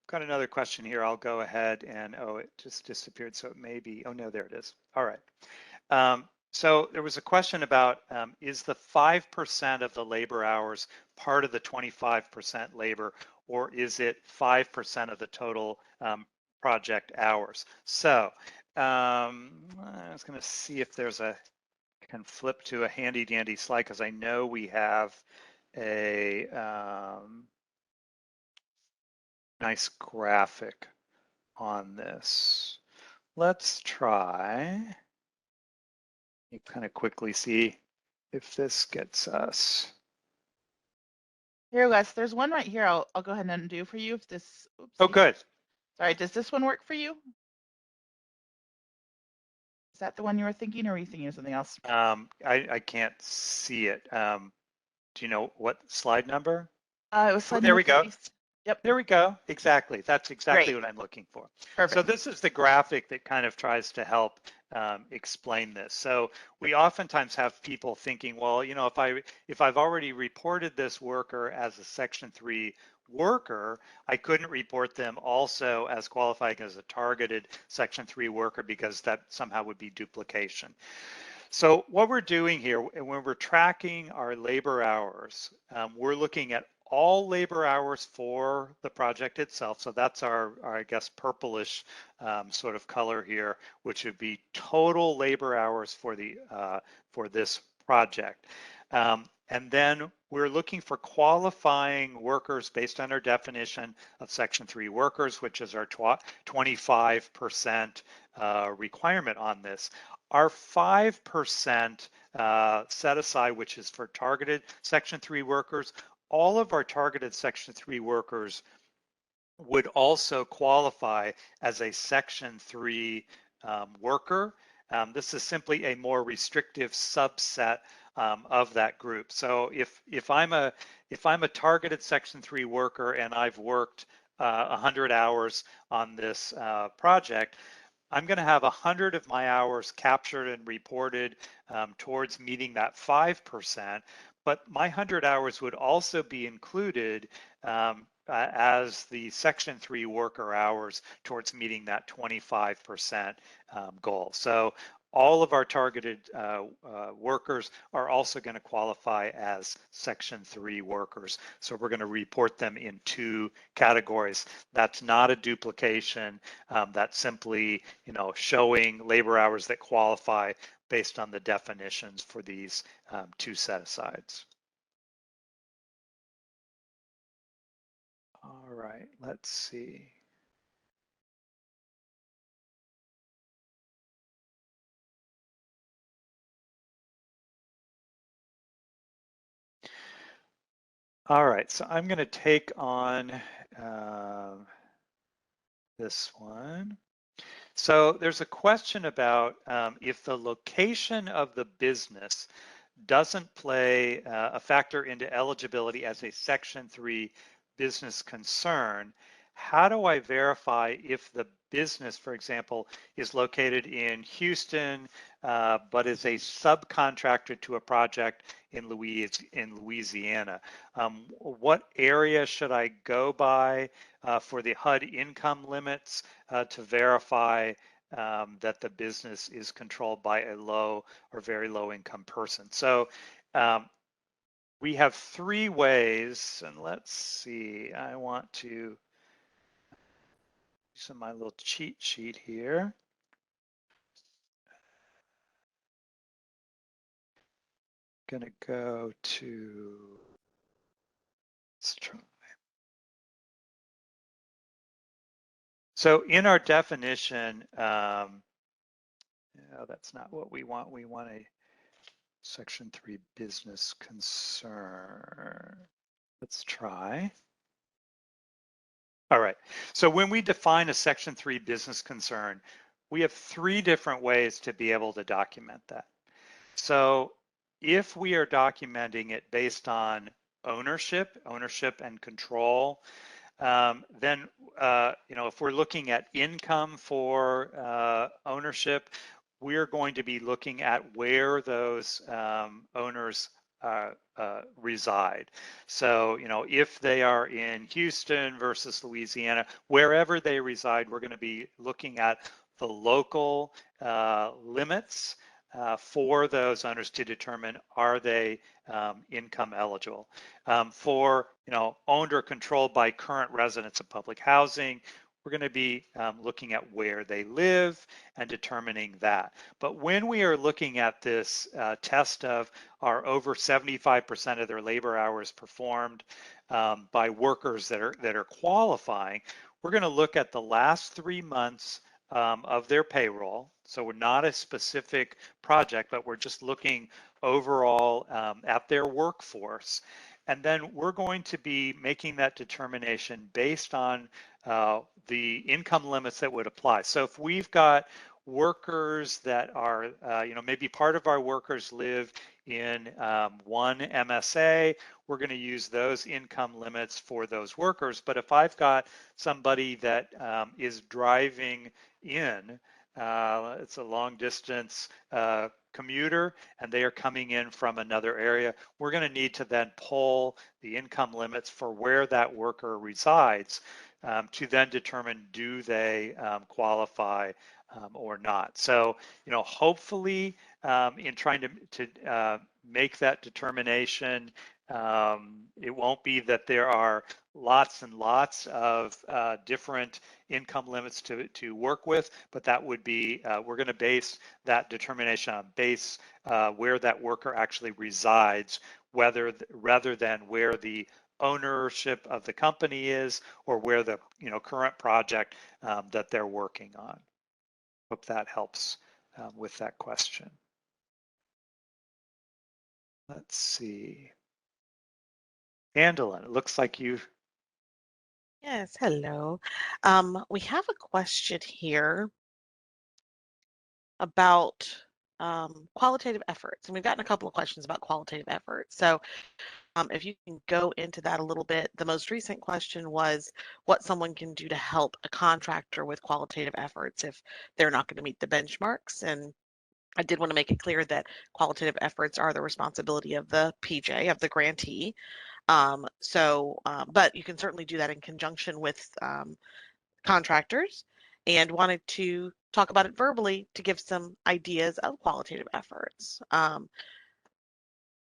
Got another question here. I'll go ahead and, oh, it just disappeared. So it may be, oh no, there it is. All right. So there was a question about, is the 5% of the labor hours part of the 25% labor, or is it 5% of the total project hours? So I was gonna see if there's can flip to a handy dandy slide because I know we have a nice graphic on this. Let's try. You kind of quickly see if this gets us. Here, Les, there's one right here. I'll go ahead and undo for you if this. Oops, Oh, good. Sorry, does this one work for you? Is that the one you were thinking, or were you thinking of something else? I can't see it. Do you know what slide number? It was Oh, slide there number we go. 30. Yep. There we go. Exactly. That's exactly Great. what I'm looking for. Perfect. So this is the graphic that kind of tries to help explain this. So we oftentimes have people thinking, well, you know, if I've already reported this worker as a Section 3 worker, I couldn't report them also as qualifying as a targeted Section 3 worker because that somehow would be duplication. So what we're doing here, when we're tracking our labor hours, we're looking at all labor hours for the project itself. So that's our I guess, purplish sort of color here, which would be total labor hours for this project. And then we're looking for qualifying workers based on our definition of Section 3 workers, which is our 25% requirement on this. Our 5% set aside, which is for targeted Section 3 workers, all of our targeted Section 3 workers would also qualify as a Section 3 worker. This is simply a more restrictive subset of that group. So if I'm a targeted Section 3 worker and I've worked 100 hours on this project, I'm going to have 100 of my hours captured and reported towards meeting that 5%, but my 100 hours would also be included as the Section 3 worker hours towards meeting that 25% goal. So all of our targeted workers are also going to qualify as Section 3 workers. So we're going to report them in 2 categories. That's not a duplication. That's simply, you know, showing labor hours that qualify based on the definitions for these 2 set-asides. All right, let's see. All right, so I'm going to take on this one. So there's a question about if the location of the business doesn't play a factor into eligibility as a Section 3 business concern, how do I verify if the business, for example, is located in Houston, but is a subcontractor to a project in Louisiana? What area should I go by for the HUD income limits to verify that the business is controlled by a low or very low income person? So we have 3 ways, and let's see, I want to use my little cheat sheet here. Gonna go to, let's try. So in our definition, no, that's not what we want. We want a Section 3 business concern. Let's try. All right, so when we define a Section 3 business concern, we have 3 different ways to be able to document that. So if we are documenting it based on ownership and control, then you know, if we're looking at income for ownership, we're going to be looking at where those owners reside. So, you know, if they are in Houston versus Louisiana, wherever they reside, we're going to be looking at the local limits for those owners to determine, are they income eligible. For, you know, owned or controlled by current residents of public housing, we're going to be looking at where they live and determining that. But when we are looking at this test of are over 75% of their labor hours performed by workers that are qualifying, we're going to look at the last 3 months of their payroll. So we're not a specific project, but we're just looking overall at their workforce. And then we're going to be making that determination based on the income limits that would apply. So if we've got workers that are, maybe part of our workers live in one MSA, we're going to use those income limits for those workers. But if I've got somebody that is driving in, it's a long distance commuter, and they are coming in from another area, we're going to need to then pull the income limits for where that worker resides to then determine, do they qualify or not. So, hopefully in trying to make that determination, it won't be that there are lots and lots of different income limits to work with, but that would be, we're going to base that determination on where that worker actually resides, rather than where the ownership of the company is, or where the current project that they're working on. Hope that helps with that question. Let's see. Andalyn, it looks like you. Yes, hello. We have a question here about qualitative efforts, and we've gotten a couple of questions about qualitative efforts. So if you can go into that a little bit, the most recent question was what someone can do to help a contractor with qualitative efforts if they're not going to meet the benchmarks. And I did want to make it clear that qualitative efforts are the responsibility of the PJ, of the grantee. But you can certainly do that in conjunction with contractors, and wanted to talk about it verbally to give some ideas of qualitative efforts.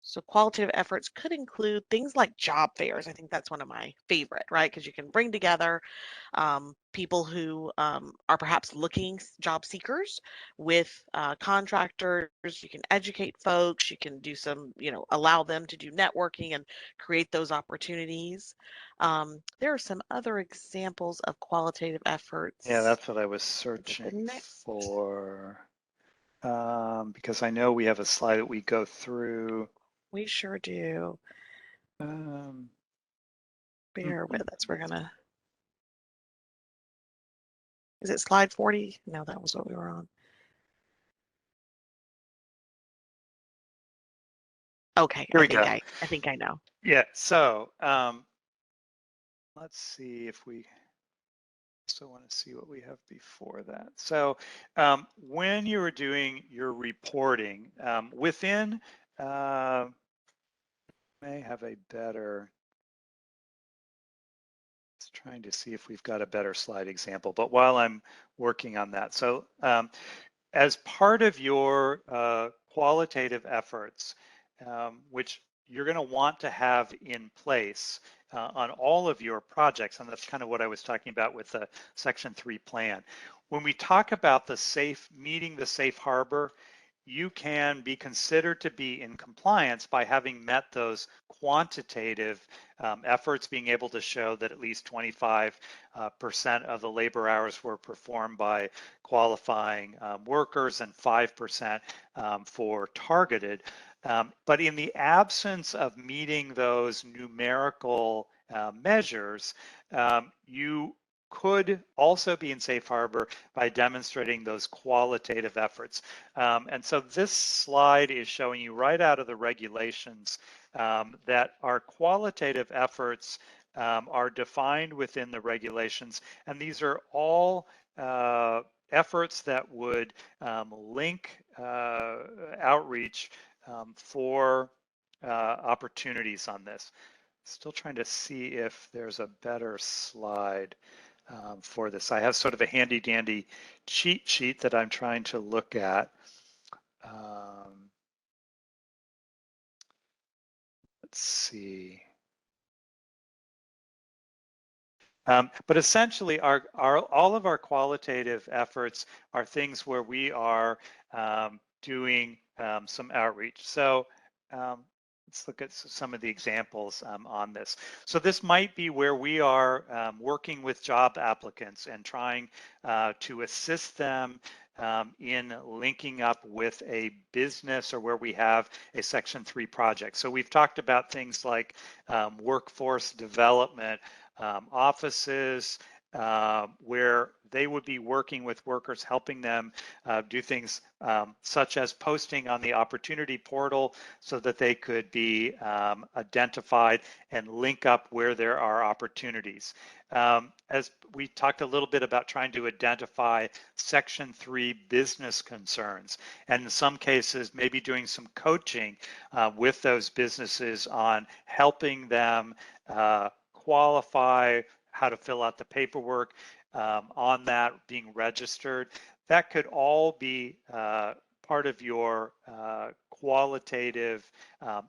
So qualitative efforts could include things like job fairs. I think that's one of my favorite, right? Because you can bring together people who are perhaps job seekers with contractors. You can educate folks. You can do some, allow them to do networking and create those opportunities. There are some other examples of qualitative efforts. Yeah, that's what I was searching for. Because I know we have a slide that we go through. We sure do. Bear with us. We're gonna. Is it slide 40? No, that was what we were on. Okay, Here we go. I think I know. Yeah. So let's see if we. Still want to see what we have before that. So when you were doing your reporting within, may have a better. Just trying to see if we've got a better slide example. But while I'm working on that, so as part of your qualitative efforts, which you're going to want to have in place on all of your projects, and that's kind of what I was talking about with the Section 3 plan. When we talk about meeting the safe harbor, you can be considered to be in compliance by having met those quantitative efforts, being able to show that at least 25% of the labor hours were performed by qualifying workers and 5% for targeted. But in the absence of meeting those numerical measures, you could also be in safe harbor by demonstrating those qualitative efforts. And so this slide is showing you right out of the regulations that our qualitative efforts are defined within the regulations. And these are all efforts that would link outreach for opportunities on this. Still trying to see if there's a better slide for this. I have sort of a handy dandy cheat sheet that I'm trying to look at. Let's see. But essentially, all of our qualitative efforts are things where we are doing some outreach. So let's look at some of the examples on this. So this might be where we are working with job applicants and trying to assist them in linking up with a business or where we have a Section 3 project. So we've talked about things like workforce development, offices, where they would be working with workers, helping them do things such as posting on the opportunity portal so that they could be identified and link up where there are opportunities. As we talked a little bit about trying to identify Section 3 business concerns, and in some cases, maybe doing some coaching with those businesses on helping them qualify, how to fill out the paperwork on that, being registered. That could all be part of your qualitative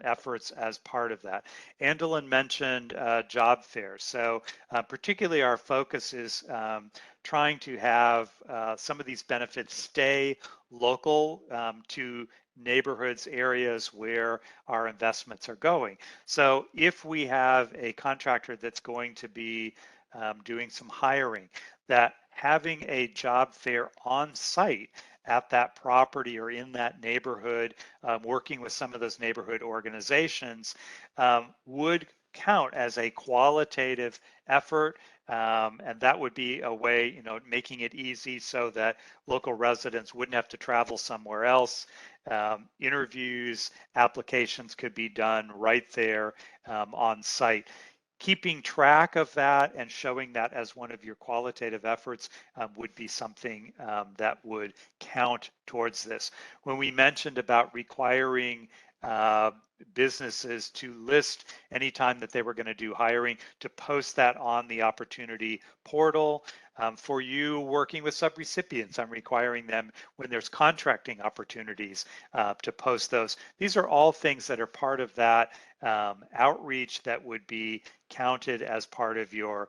efforts as part of that. Andelin mentioned job fairs. So particularly our focus is trying to have some of these benefits stay local to neighborhoods, areas where our investments are going. So if we have a contractor that's going to be doing some hiring, that having a job fair on site at that property or in that neighborhood, working with some of those neighborhood organizations would count as a qualitative effort. And that would be a way, making it easy so that local residents wouldn't have to travel somewhere else. Interviews, applications could be done right there on site. Keeping track of that and showing that as one of your qualitative efforts would be something that would count towards this. When we mentioned about requiring businesses to list anytime that they were going to do hiring, to post that on the opportunity portal. For you working with subrecipients, I'm requiring them when there's contracting opportunities to post those. These are all things that are part of that outreach that would be counted as part of your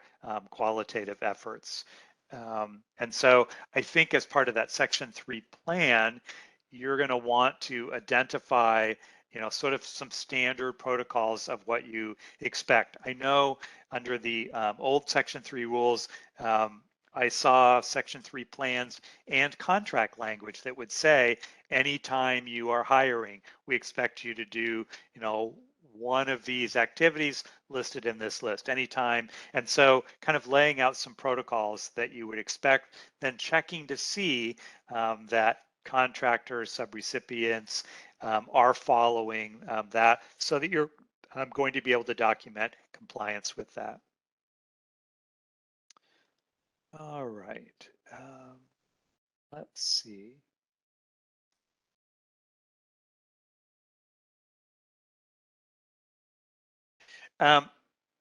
qualitative efforts. And so I think as part of that Section 3 plan, you're going to want to identify sort of some standard protocols of what you expect. I know under the old Section 3 rules, I saw Section 3 plans and contract language that would say, anytime you are hiring, we expect you to do, one of these activities listed in this list anytime. And so kind of laying out some protocols that you would expect, then checking to see that contractors, subrecipients are following that so that you're going to be able to document compliance with that. All right, let's see.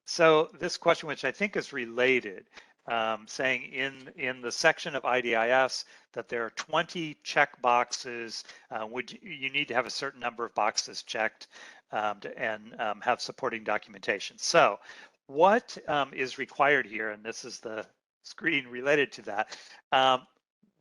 So this question, which I think is related, saying in the section of IDIS that there are 20 check boxes, you need to have a certain number of boxes checked and have supporting documentation. So what is required here, and this is the screen related to that,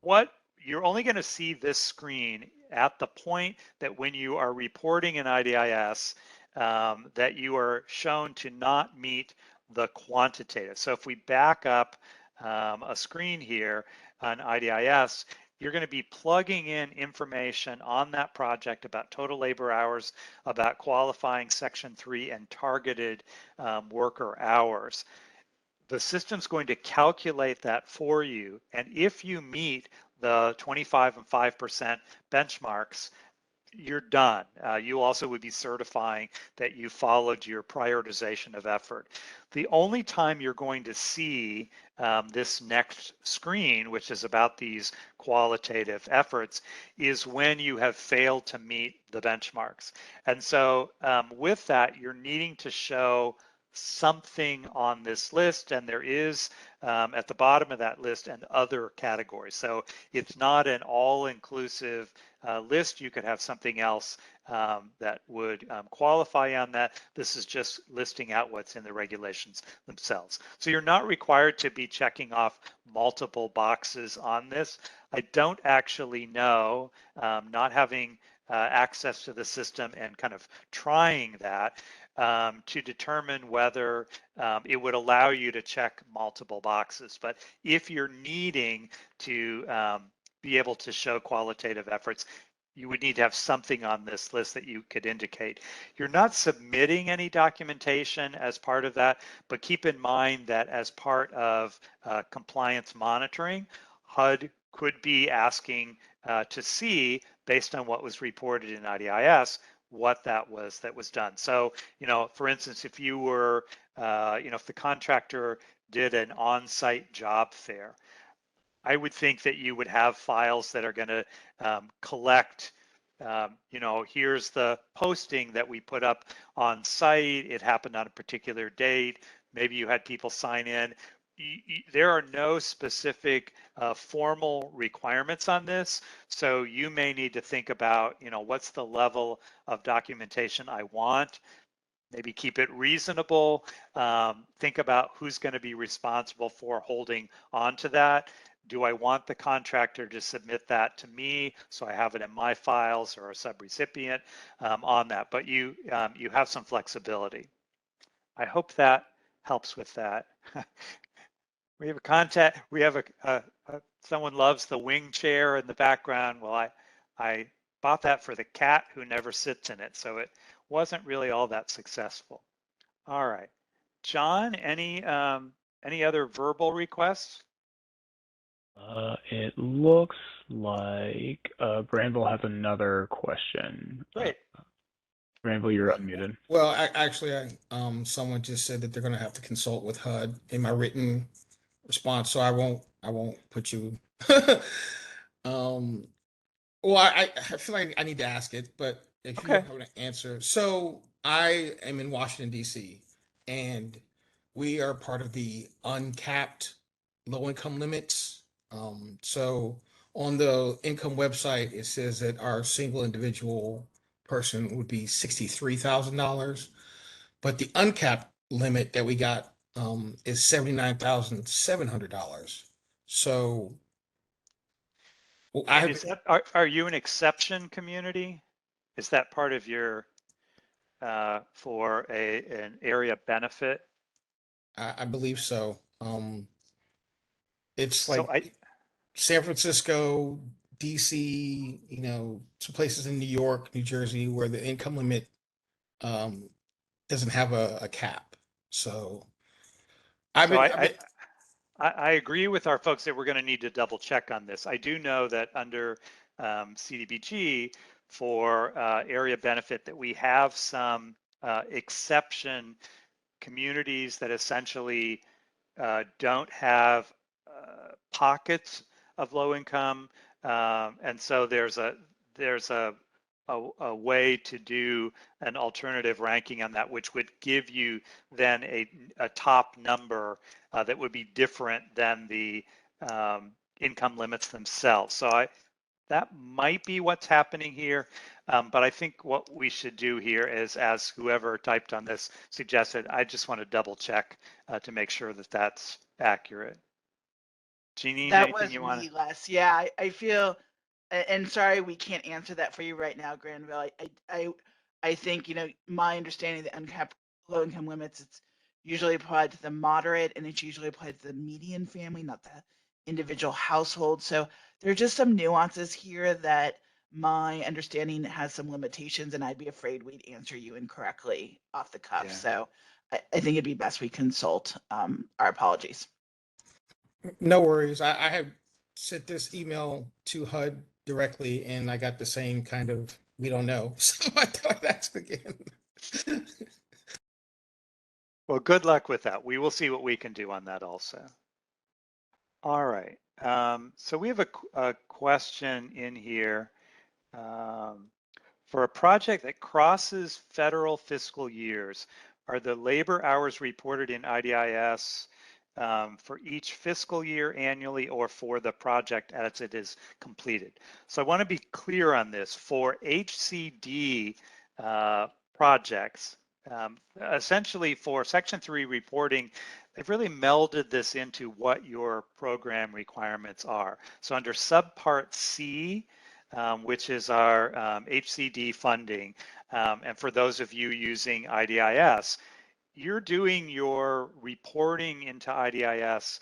what you're only going to see this screen at the point that when you are reporting an IDIS, that you are shown to not meet the quantitative. So if we back up a screen here on IDIS, you're going to be plugging in information on that project about total labor hours, about qualifying Section 3 and targeted worker hours. The system's going to calculate that for you. And if you meet the 25 and 5% benchmarks, you're done. You also would be certifying that you followed your prioritization of effort. The only time you're going to see this next screen, which is about these qualitative efforts, is when you have failed to meet the benchmarks. And so with that, you're needing to show something on this list, and there is at the bottom of that list an other category. So it's not an all-inclusive list. You could have something else that would qualify on that. This is just listing out what's in the regulations themselves. So you're not required to be checking off multiple boxes on this. I don't actually know, not having access to the system and kind of trying that, to determine whether it would allow you to check multiple boxes. But if you're needing to be able to show qualitative efforts, you would need to have something on this list that you could indicate. You're not submitting any documentation as part of that, but keep in mind that as part of compliance monitoring, HUD could be asking to see, based on what was reported in IDIS, what that was done. So, for instance, if you were, if the contractor did an on-site job fair, I would think that you would have files that are going to collect, here's the posting that we put up on site. It happened on a particular date. Maybe you had people sign in. There are no specific formal requirements on this. So you may need to think about, what's the level of documentation I want? Maybe keep it reasonable. Think about who's going to be responsible for holding on to that. Do I want the contractor to submit that to me so I have it in my files, or a subrecipient on that? But you have some flexibility. I hope that helps with that. We have a contact. We have someone loves the wing chair in the background. Well, I bought that for the cat who never sits in it, so it wasn't really all that successful. All right, John, any other verbal requests? It looks like Granville has another question. Great. Granville, you're unmuted. Well, someone just said that they're going to have to consult with HUD in my written response, so I won't put you. Well, I feel like I need to ask it, but if you don't have an answer. So I am in Washington, D.C., and we are part of the uncapped low income limits. So on the income website, it says that our single individual person would be $63,000, but the uncapped limit that we got is $79,700. So well, I have. Are you an exception community? Is that part of your for an area benefit? I believe so. It's So like San Francisco, DC, some places in New York, New Jersey, where the income limit doesn't have a cap. So I agree with our folks that we're going to need to double check on this. I do know that under CDBG for area benefit that we have some exception communities that essentially don't have pockets of low income, and so there's a way to do an alternative ranking on that, which would give you then a top number that would be different than the income limits themselves. So that might be what's happening here. But I think what we should do here is, as whoever typed on this suggested, I just want to double check to make sure that that's accurate. Jeanine, That anything was you want me, to? Les. Yeah, I feel, and sorry we can't answer that for you right now, Granville. I think, my understanding of the uncapped low income limits, it's usually applied to the moderate, and it's usually applied to the median family, not the individual household. So there are just some nuances here that my understanding has some limitations, and I'd be afraid we'd answer you incorrectly off the cuff. Yeah. So I think it'd be best we consult. Our apologies. No worries. I have sent this email to HUD directly, and I got the same kind of we don't know. So I thought I'd ask again. Well, good luck with that. We will see what we can do on that also. All right. So we have a question in here. For a project that crosses federal fiscal years, are the labor hours reported in IDIS for each fiscal year annually, or for the project as it is completed? So I want to be clear on this. For HCD projects, essentially for Section 3 reporting, they've really melded this into what your program requirements are. So under Subpart C, which is our HCD funding, and for those of you using IDIS, you're doing your reporting into IDIS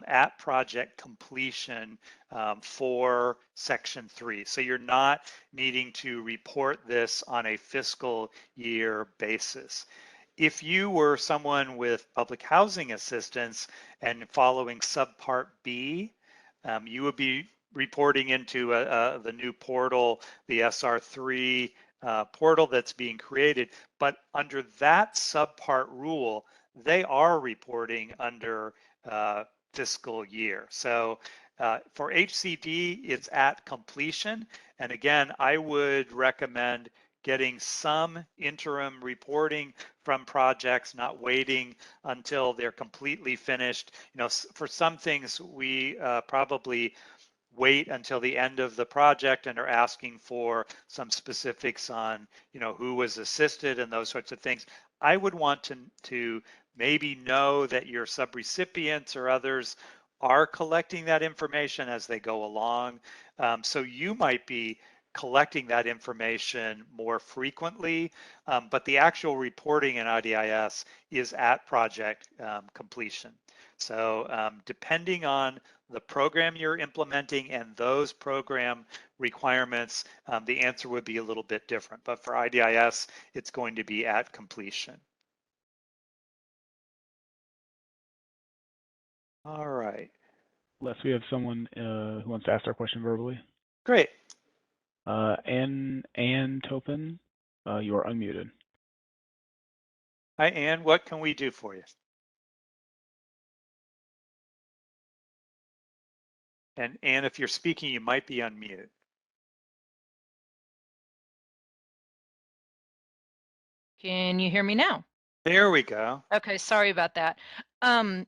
at project completion for Section 3. So you're not needing to report this on a fiscal year basis. If you were someone with public housing assistance and following subpart B, you would be reporting into the new portal, the SR3 portal that's being created. But under that subpart rule, they are reporting under fiscal year. So for HCD, it's at completion. And again, I would recommend getting some interim reporting from projects, not waiting until they're completely finished. You know, for some things, we probably wait until the end of the project and are asking for some specifics on, you know, who was assisted and those sorts of things. I would want to maybe know that your subrecipients or others are collecting that information as they go along. So you might be collecting that information more frequently, but the actual reporting in IDIS is at project completion. So depending on the program you're implementing and those program requirements, the answer would be a little bit different. But for IDIS, it's going to be at completion. All right. Les, we have someone who wants to ask their question verbally. Great. Ann Topin, you are unmuted. Hi, Ann. What can we do for you? And Ann, if you're speaking, you might be on mute. Can you hear me now? There we go. Okay, sorry about that. I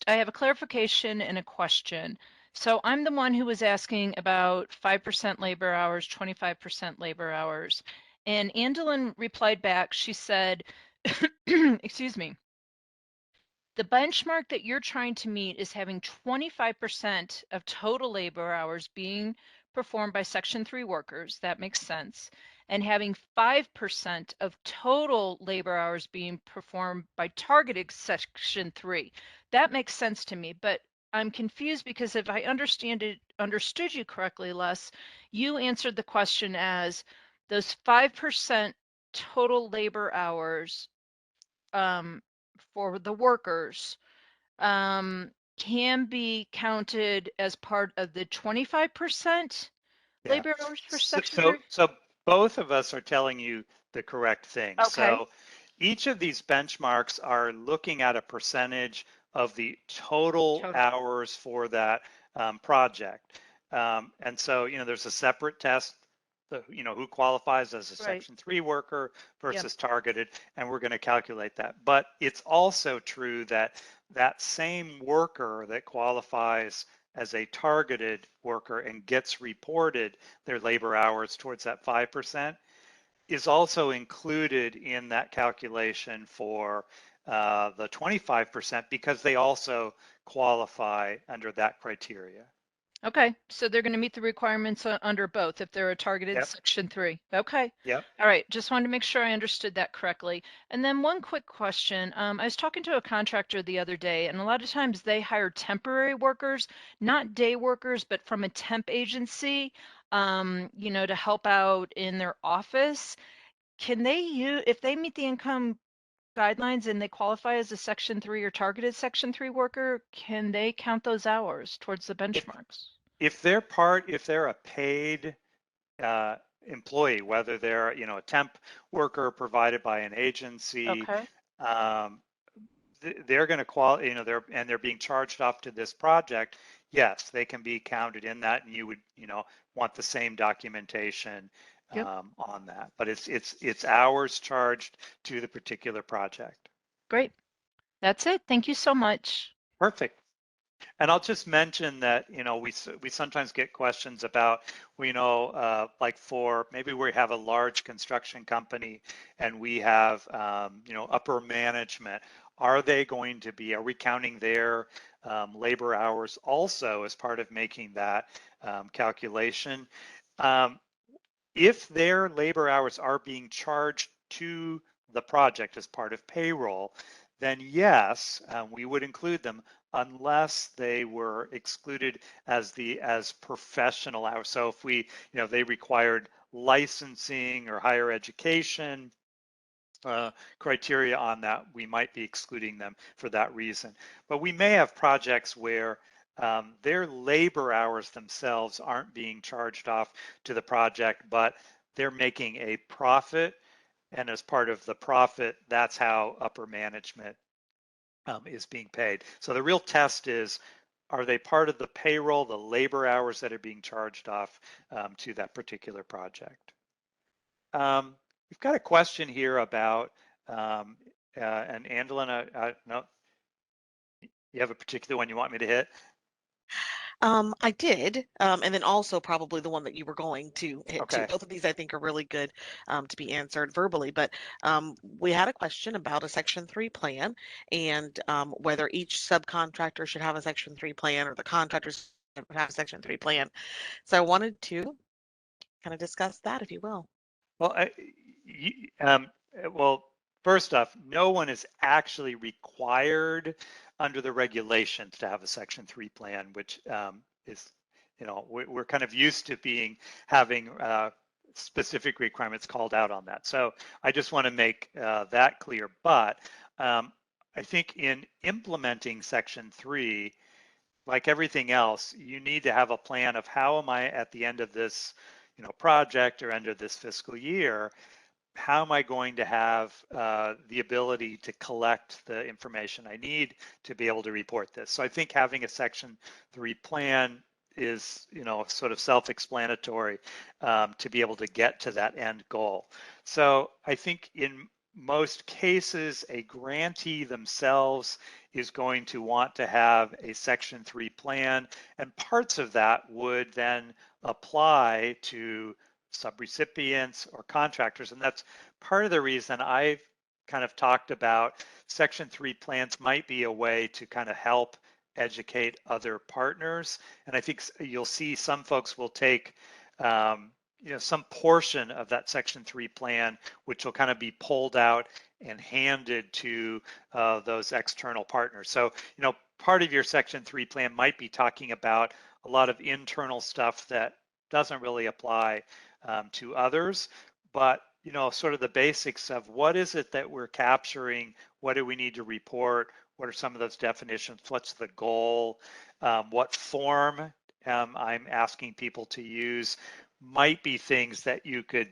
have a clarification and a question. So I'm the one who was asking about 5% labor hours, 25% labor hours. And Andolyn replied back, she said, excuse me, the benchmark that you're trying to meet is having 25% of total labor hours being performed by Section 3 workers. That makes sense. And having 5% of total labor hours being performed by targeted Section 3. That makes sense to me, but I'm confused because if I understood you correctly, Les, you answered the question as those 5% total labor hours for the workers can be counted as part of the 25% Yeah. labor hours for Section 3? So both of us are telling you the correct thing. Okay. So each of these benchmarks are looking at a percentage of the total hours for that project. And so, you know, there's a separate test, you know, who qualifies as a Section 3 worker versus targeted, and we're going to calculate that. But it's also true that that same worker that qualifies as a targeted worker and gets reported their labor hours towards that 5% is also included in that calculation for the 25% because they also qualify under that criteria. Okay, so they're going to meet the requirements under both if they're a targeted Section 3. Okay. Yep. All right, just wanted to make sure I understood that correctly. And then one quick question. I was talking to a contractor the other day, and a lot of times they hire temporary workers, not day workers, but from a temp agency, you know, to help out in their office. Can they use, if they meet the income guidelines and they qualify as a Section 3 or targeted Section 3 worker, can they count those hours towards the benchmarks? If they're a paid employee, whether they're, you know, a temp worker provided by an agency, they're going to qualify, you know, they're being charged off to this project. Yes, they can be counted in that, and you would, you know, want the same documentation on that. But it's hours charged to the particular project. Great. That's it. Thank you so much. Perfect. And I'll just mention that, you know, we sometimes get questions about, you know, like for maybe we have a large construction company and we have, you know, upper management. Are we counting their labor hours also as part of making that calculation? If their labor hours are being charged to the project as part of payroll, then yes, we would include them unless they were excluded as professional hours. So if they required licensing or higher education criteria on that, we might be excluding them for that reason. But we may have projects where their labor hours themselves aren't being charged off to the project, but they're making a profit. And as part of the profit, that's how upper management is being paid. So the real test is, are they part of the payroll, the labor hours that are being charged off to that particular project? We've got a question here about, and Andelin, no, you have a particular one you want me to hit? I did, and then also probably the one that you were going to hit too. Okay. Both of these I think are really good to be answered verbally, but we had a question about a Section 3 plan and whether each subcontractor should have a Section 3 plan or the contractors should have a Section 3 plan. So I wanted to kind of discuss that, if you will. Well, well, first off, no one is actually required under the regulations to have a Section 3 plan, which is, we're kind of used to having specific requirements called out on that. So I just want to make that clear. But I think in implementing Section 3, like everything else, you need to have a plan of how am I at the end of this project or end of this fiscal year, how am I going to have the ability to collect the information I need to be able to report this? So I think having a Section 3 plan is, sort of self-explanatory to be able to get to that end goal. So I think in most cases, a grantee themselves is going to want to have a Section 3 plan, and parts of that would then apply to subrecipients or contractors. And that's part of the reason I've kind of talked about Section 3 plans might be a way to kind of help educate other partners. And I think you'll see some folks will take some portion of that Section 3 plan, which will kind of be pulled out and handed to those external partners. So, part of your Section 3 plan might be talking about a lot of internal stuff that doesn't really apply to others, but sort of the basics of what is it that we're capturing, what do we need to report, what are some of those definitions, what's the goal, what form I'm asking people to use, might be things that you could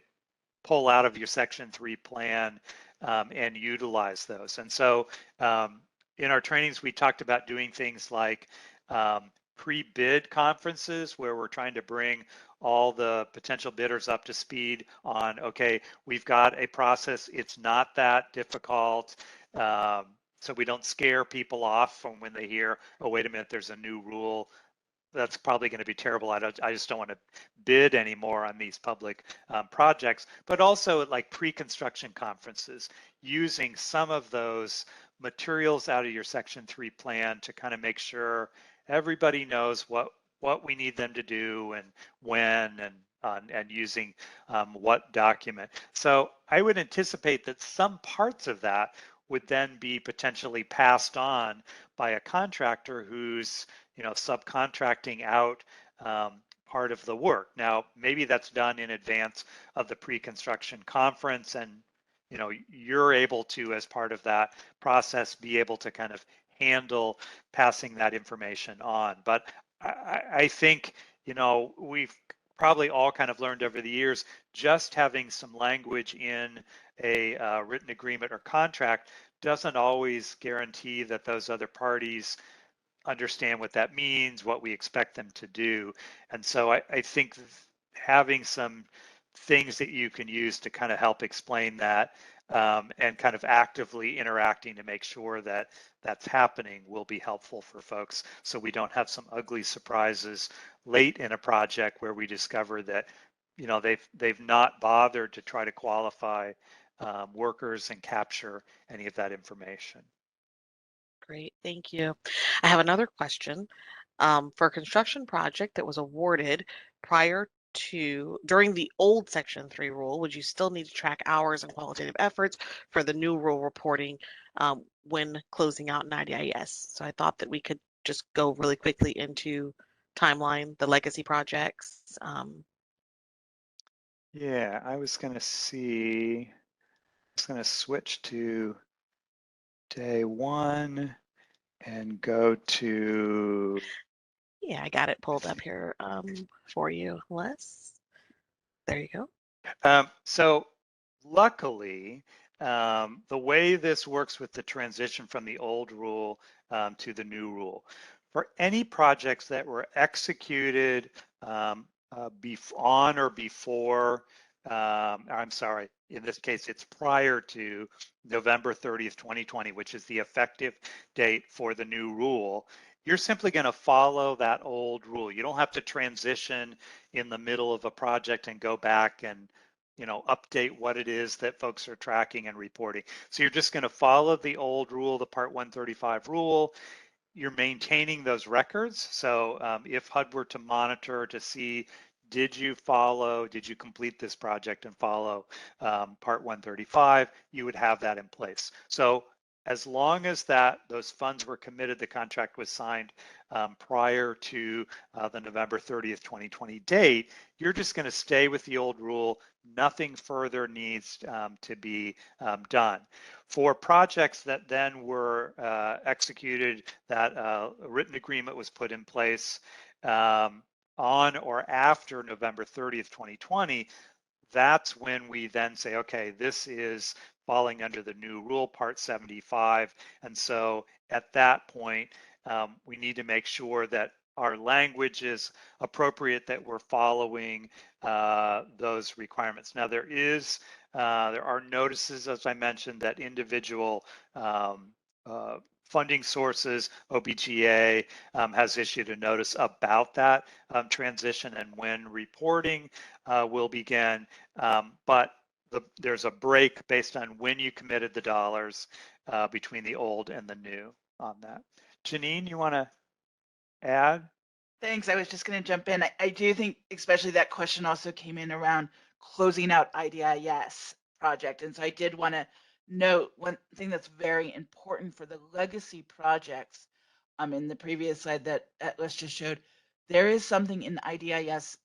pull out of your Section 3 plan and utilize those. And so in our trainings, we talked about doing things like pre-bid conferences where we're trying to bring all the potential bidders up to speed on, okay, we've got a process, it's not that difficult. So we don't scare people off from when they hear, oh, wait a minute, there's a new rule. That's probably going to be terrible. I just don't want to bid anymore on these public projects, but also like pre-construction conferences, using some of those materials out of your Section 3 plan to kind of make sure everybody knows what we need them to do and when and using what document. So I would anticipate that some parts of that would then be potentially passed on by a contractor who's subcontracting out part of the work. Now, maybe that's done in advance of the pre-construction conference, and you're able to, as part of that process, be able to kind of handle passing that information on. But I think we've probably all kind of learned over the years, just having some language in a written agreement or contract doesn't always guarantee that those other parties understand what that means, what we expect them to do. And so I think having some things that you can use to kind of help explain that and kind of actively interacting to make sure that that's happening will be helpful for folks, so we don't have some ugly surprises late in a project where we discover that they've not bothered to try to qualify workers and capture any of that information. Great, thank you. I have another question. For a construction project that was awarded prior during the old Section 3 rule, would you still need to track hours and qualitative efforts for the new rule reporting when closing out an IDIS? So I thought that we could just go really quickly into timeline, the legacy projects. Yeah, I was going to switch to day 1 and go to. Yeah, I got it pulled up here for you, Les. There you go. So luckily, the way this works with the transition from the old rule to the new rule, for any projects that were executed on or before, I'm sorry, in this case, it's prior to November 30th, 2020, which is the effective date for the new rule, you're simply going to follow that old rule. You don't have to transition in the middle of a project and go back and update what it is that folks are tracking and reporting. So you're just going to follow the old rule, the Part 135 rule. You're maintaining those records. So if HUD were to monitor to see, did you complete this project and follow Part 135, you would have that in place. So as long as those funds were committed, the contract was signed prior to the November 30th, 2020 date, you're just going to stay with the old rule. Nothing further needs to be done. For projects that then were executed, that a written agreement was put in place on or after November 30th, 2020, that's when we then say, okay, this is falling under the new rule, Part 75. And so at that point, we need to make sure that our language is appropriate, that we're following those requirements. Now, there are notices, as I mentioned, that individual funding sources, OBGA has issued a notice about that transition and when reporting will begin. But there's a break based on when you committed the dollars between the old and the new on that. Janine, you want to add? Thanks. I was just going to jump in. I do think, especially that question also came in around closing out IDIS project. And so I did want to note one thing that's very important for the legacy projects. In the previous slide that Les just showed, there is something in IDIS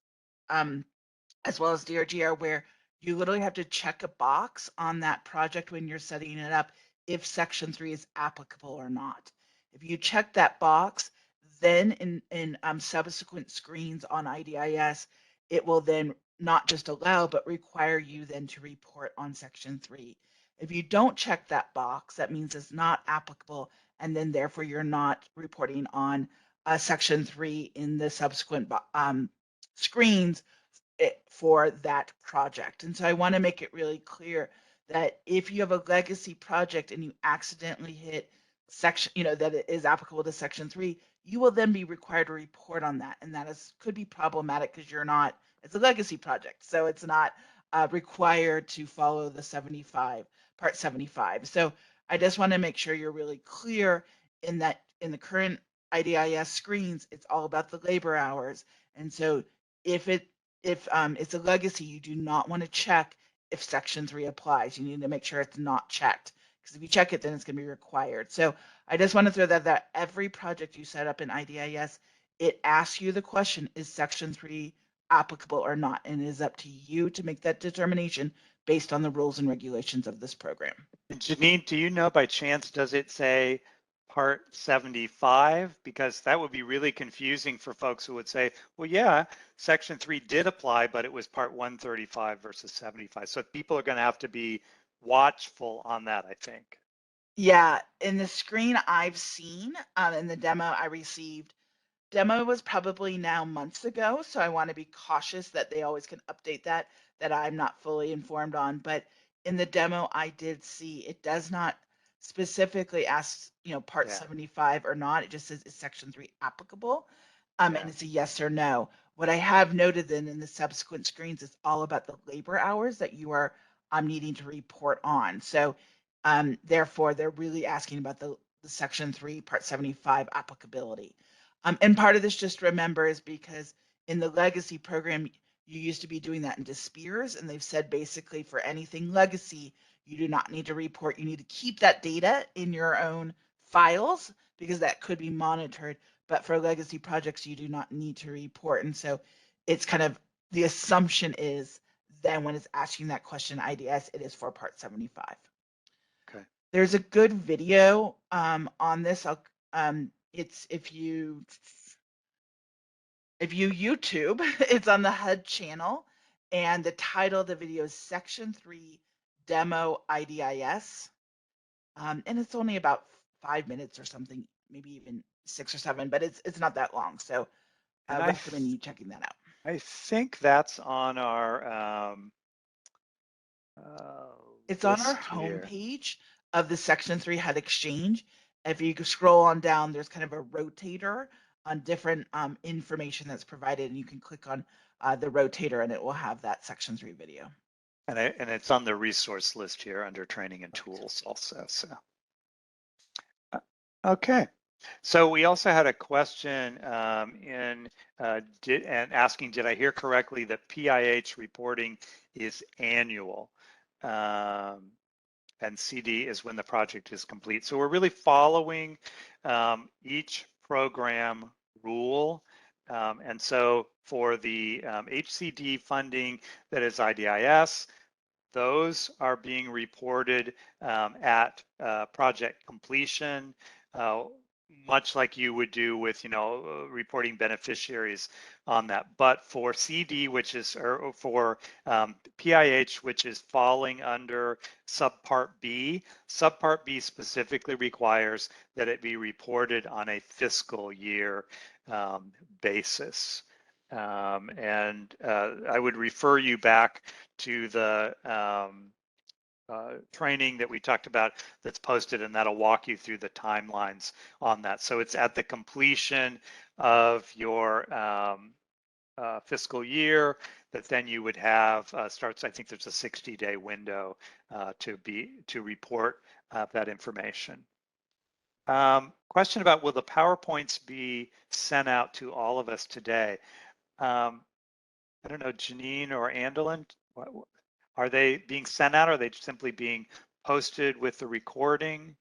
as well as DRGR where you literally have to check a box on that project when you're setting it up if Section 3 is applicable or not. If you check that box, then in subsequent screens on IDIS, it will then not just allow, but require you then to report on Section 3. If you don't check that box, that means it's not applicable, and then therefore you're not reporting on Section 3 in the subsequent screens for that project. And so I want to make it really clear that if you have a legacy project and you accidentally hit section, that it is applicable to Section 3, you will then be required to report on that. And that could be problematic because it's a legacy project. So it's not required to follow the Part 75. So I just want to make sure you're really clear in that in the current IDIS screens, it's all about the labor hours. And so if it's a legacy, you do not want to check if Section 3 applies. You need to make sure it's not checked, because if you check it, then it's going to be required. So I just want to throw that every project you set up in IDIS, it asks you the question, is Section 3 applicable or not? And it is up to you to make that determination based on the rules and regulations of this program. And Janine, do you know by chance, does it say Part 75? Because that would be really confusing for folks who would say, well, yeah, Section 3 did apply, but it was Part 135 versus 75. So people are going to have to be watchful on that, I think. Yeah, in the screen I've seen, in the demo I received, demo was probably now months ago, so I want to be cautious that they always can update that I'm not fully informed on. But in the demo, I did see it does not specifically ask, Part 75 or not. It just says, is Section 3 applicable? And it's a yes or no. What I have noted then in the subsequent screens is all about the labor hours that you are needing to report on. So therefore, they're really asking about the Section 3, Part 75 applicability. And part of this, just remember, is because in the legacy program, You used to be doing that into Spears, and they've said basically for anything legacy, you do not need to report. You need to keep that data in your own files because that could be monitored. But for legacy projects, you do not need to report. And so it's kind of the assumption is then when it's asking that question IDS, it is for part 75. Okay. There's a good video on this. It's if you YouTube, it's on the HUD channel, and the title of the video is Section 3 Demo IDIS. And it's only about 5 minutes or something, maybe even 6 or 7, but it's not that long. So I And recommend you checking that out. I think that's on our It's on our list here. homepage of the Section 3 HUD Exchange. If you scroll on down, there's kind of a rotator on different information that's provided, and you can click on the rotator and it will have that Section 3 video. And it's on the resource list here under training and tools also. So, okay. So we also had a question and asking, did I hear correctly that PIH reporting is annual? And CD is when the project is complete. So we're really following each program rule. And so for the HCD funding that is IDIS, those are being reported at project completion, much like you would do with, reporting beneficiaries on that. But for CD, which is, or for PIH, which is falling under Subpart B, Subpart B specifically requires that it be reported on a fiscal year basis. And I would refer you back to the training that we talked about that's posted, and that'll walk you through the timelines on that. So it's at the completion of your fiscal year that then you would have starts. I think there's a 60-day window to report that information. Question about, will the PowerPoints be sent out to all of us today? I don't know, Janine or Andolin, are they being sent out? Or are they simply being posted with the recording?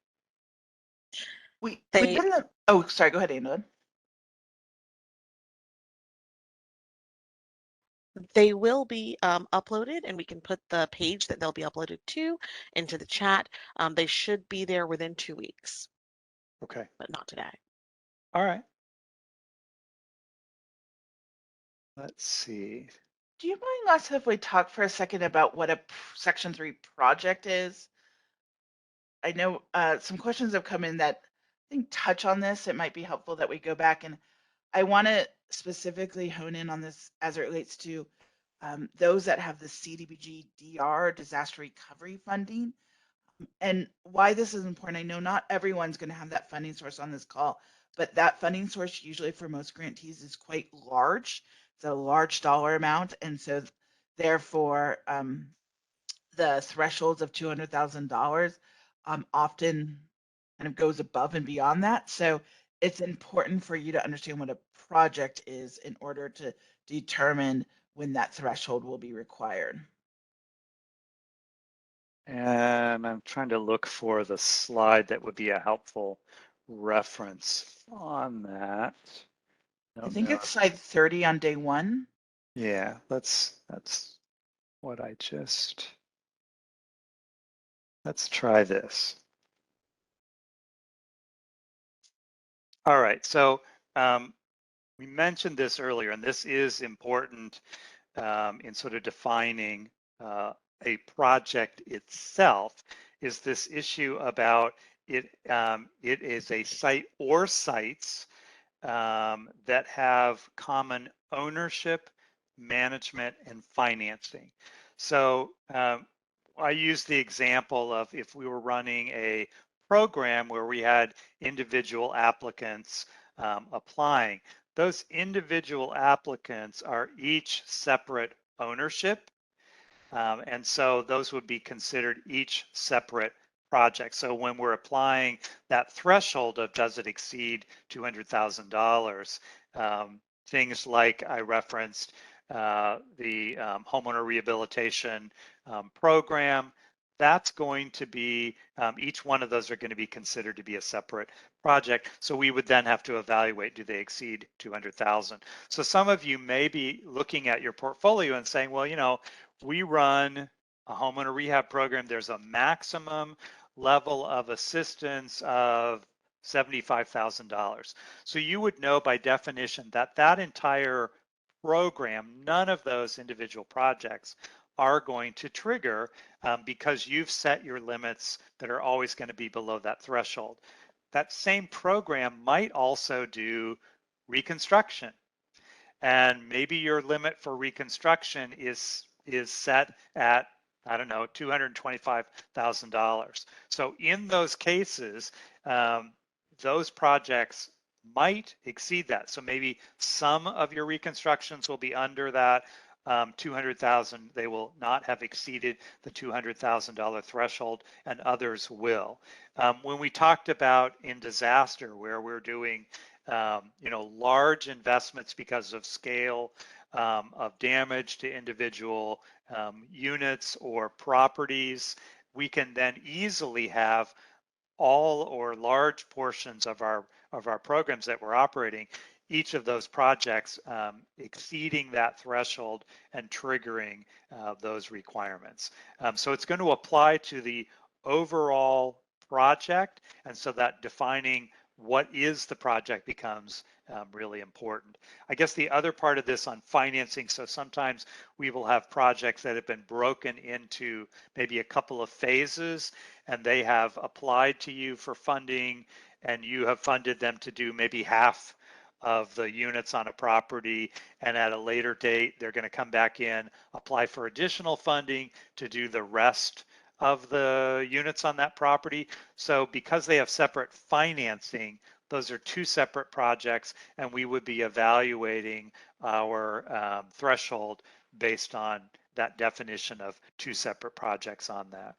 Oh, sorry, go ahead, Andolin. They will be uploaded, and we can put the page that they'll be uploaded to into the chat. They should be there within 2 weeks. Okay. But not today. All right. Let's see. Do you mind, Les, if we talk for a second about what a Section 3 project is? I know some questions have come in that I think touch on this. It might be helpful that we go back, and I want to specifically hone in on this as it relates to those that have the CDBG DR, disaster recovery funding, and why this is important. I know not everyone's going to have that funding source on this call, but that funding source usually for most grantees is quite large. It's a large dollar amount, and so therefore the thresholds of $200,000 often kind of goes above and beyond that. So it's important for you to understand what a project is in order to determine when that threshold will be required. And I'm trying to look for the slide that would be a helpful reference on that. I think it's slide 30 on day 1. Yeah, that's what let's try this. All right, so we mentioned this earlier, and this is important in sort of defining a project itself, is this issue about it is a site or sites that have common ownership, management, and financing. So I use the example of if we were running a program where we had individual applicants applying, those individual applicants are each separate ownership. And so those would be considered each separate project. So when we're applying that threshold of does it exceed $200,000, things like I referenced the homeowner rehabilitation program, that's going to be, each one of those are going to be considered to be a separate project. So we would then have to evaluate, do they exceed 200,000? So some of you may be looking at your portfolio and saying, well, you know, we run a homeowner rehab program. There's a maximum level of assistance of $75,000. So you would know by definition that that entire program, none of those individual projects are going to trigger because you've set your limits that are always going to be below that threshold. That same program might also do reconstruction. And maybe your limit for reconstruction is set at, I don't know, $225,000. So in those cases, those projects might exceed that. So maybe some of your reconstructions will be under that 200,000. They will not have exceeded the $200,000 threshold, and others will. When we talked about in disaster, where we're doing you know, large investments because of scale of damage to individual units or properties, we can then easily have all or large portions of our programs that we're operating, each of those projects exceeding that threshold and triggering those requirements. So it's going to apply to the overall project, and so that defining what is the project becomes really important. I guess the other part of this on financing, so sometimes we will have projects that have been broken into maybe a couple of phases, and they have applied to you for funding, and you have funded them to do maybe half of the units on a property, and at a later date they're going to come back in, apply for additional funding to do the rest of the units on that property. So because they have separate financing, those are two separate projects, and we would be evaluating our threshold based on that definition of two separate projects on that.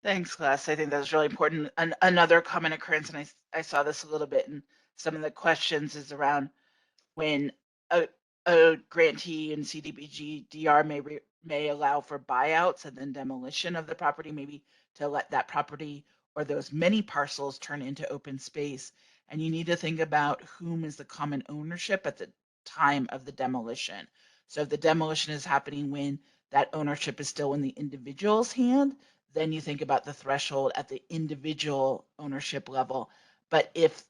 Thanks, Les. I think that's really important. Another common occurrence, and I saw this a little bit in some of the questions, is around when a grantee in CDBG DR may allow for buyouts and then demolition of the property, maybe to let that property or those many parcels turn into open space. And you need to think about whom is the common ownership at the time of the demolition. So if the demolition is happening when that ownership is still in the individual's hand, then you think about the threshold at the individual ownership level. But if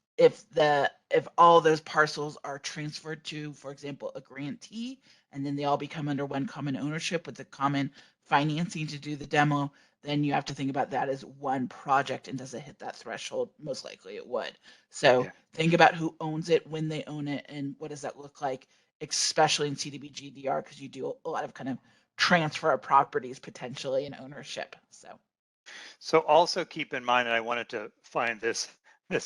all those parcels are transferred to, for example, a grantee, and then they all become under one common ownership with the common financing to do the demo, then you have to think about that as one project, and does it hit that threshold? Most likely it would. So Yeah. think about who owns it, when they own it, and what does that look like, especially in CDBG DR, because you do a lot of kind of transfer of properties potentially in ownership. So also keep in mind, and I wanted to find this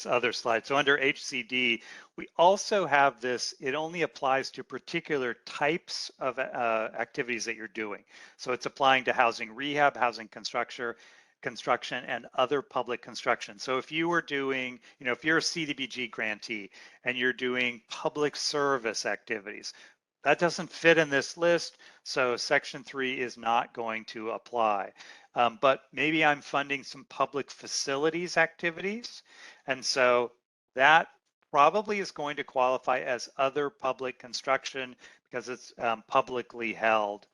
other slide. So under HCD, we also have this, it only applies to particular types of activities that you're doing. So it's applying to housing rehab, housing construction, and other public construction. So if you were doing, you know, if you're a CDBG grantee and you're doing public service activities, that doesn't fit in this list, so Section 3 is not going to apply. But maybe I'm funding some public facilities activities, and so that probably is going to qualify as other public construction because it's publicly held,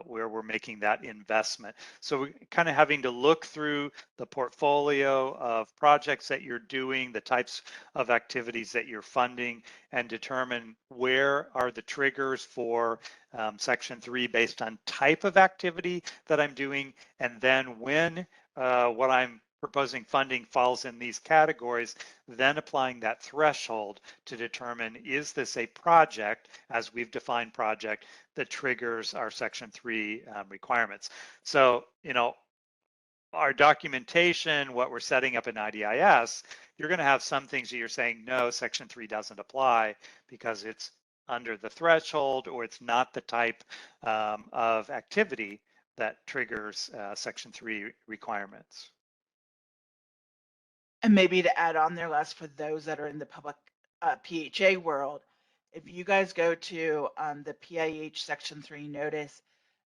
where we're making that investment. So we're kind of having to look through the portfolio of projects that you're doing, the types of activities that you're funding, and determine where are the triggers for Section 3 based on type of activity that I'm doing, and then when what I'm proposing funding falls in these categories, then applying that threshold to determine, is this a project, as we've defined project, that triggers our Section 3 requirements. So, you know, our documentation, what we're setting up in IDIS, you're going to have some things that you're saying, no, Section 3 doesn't apply because it's under the threshold or it's not the type of activity that triggers Section 3 requirements. And maybe to add on there, Les, for those that are in the public PHA world, If you guys go to the PIH Section 3 notice,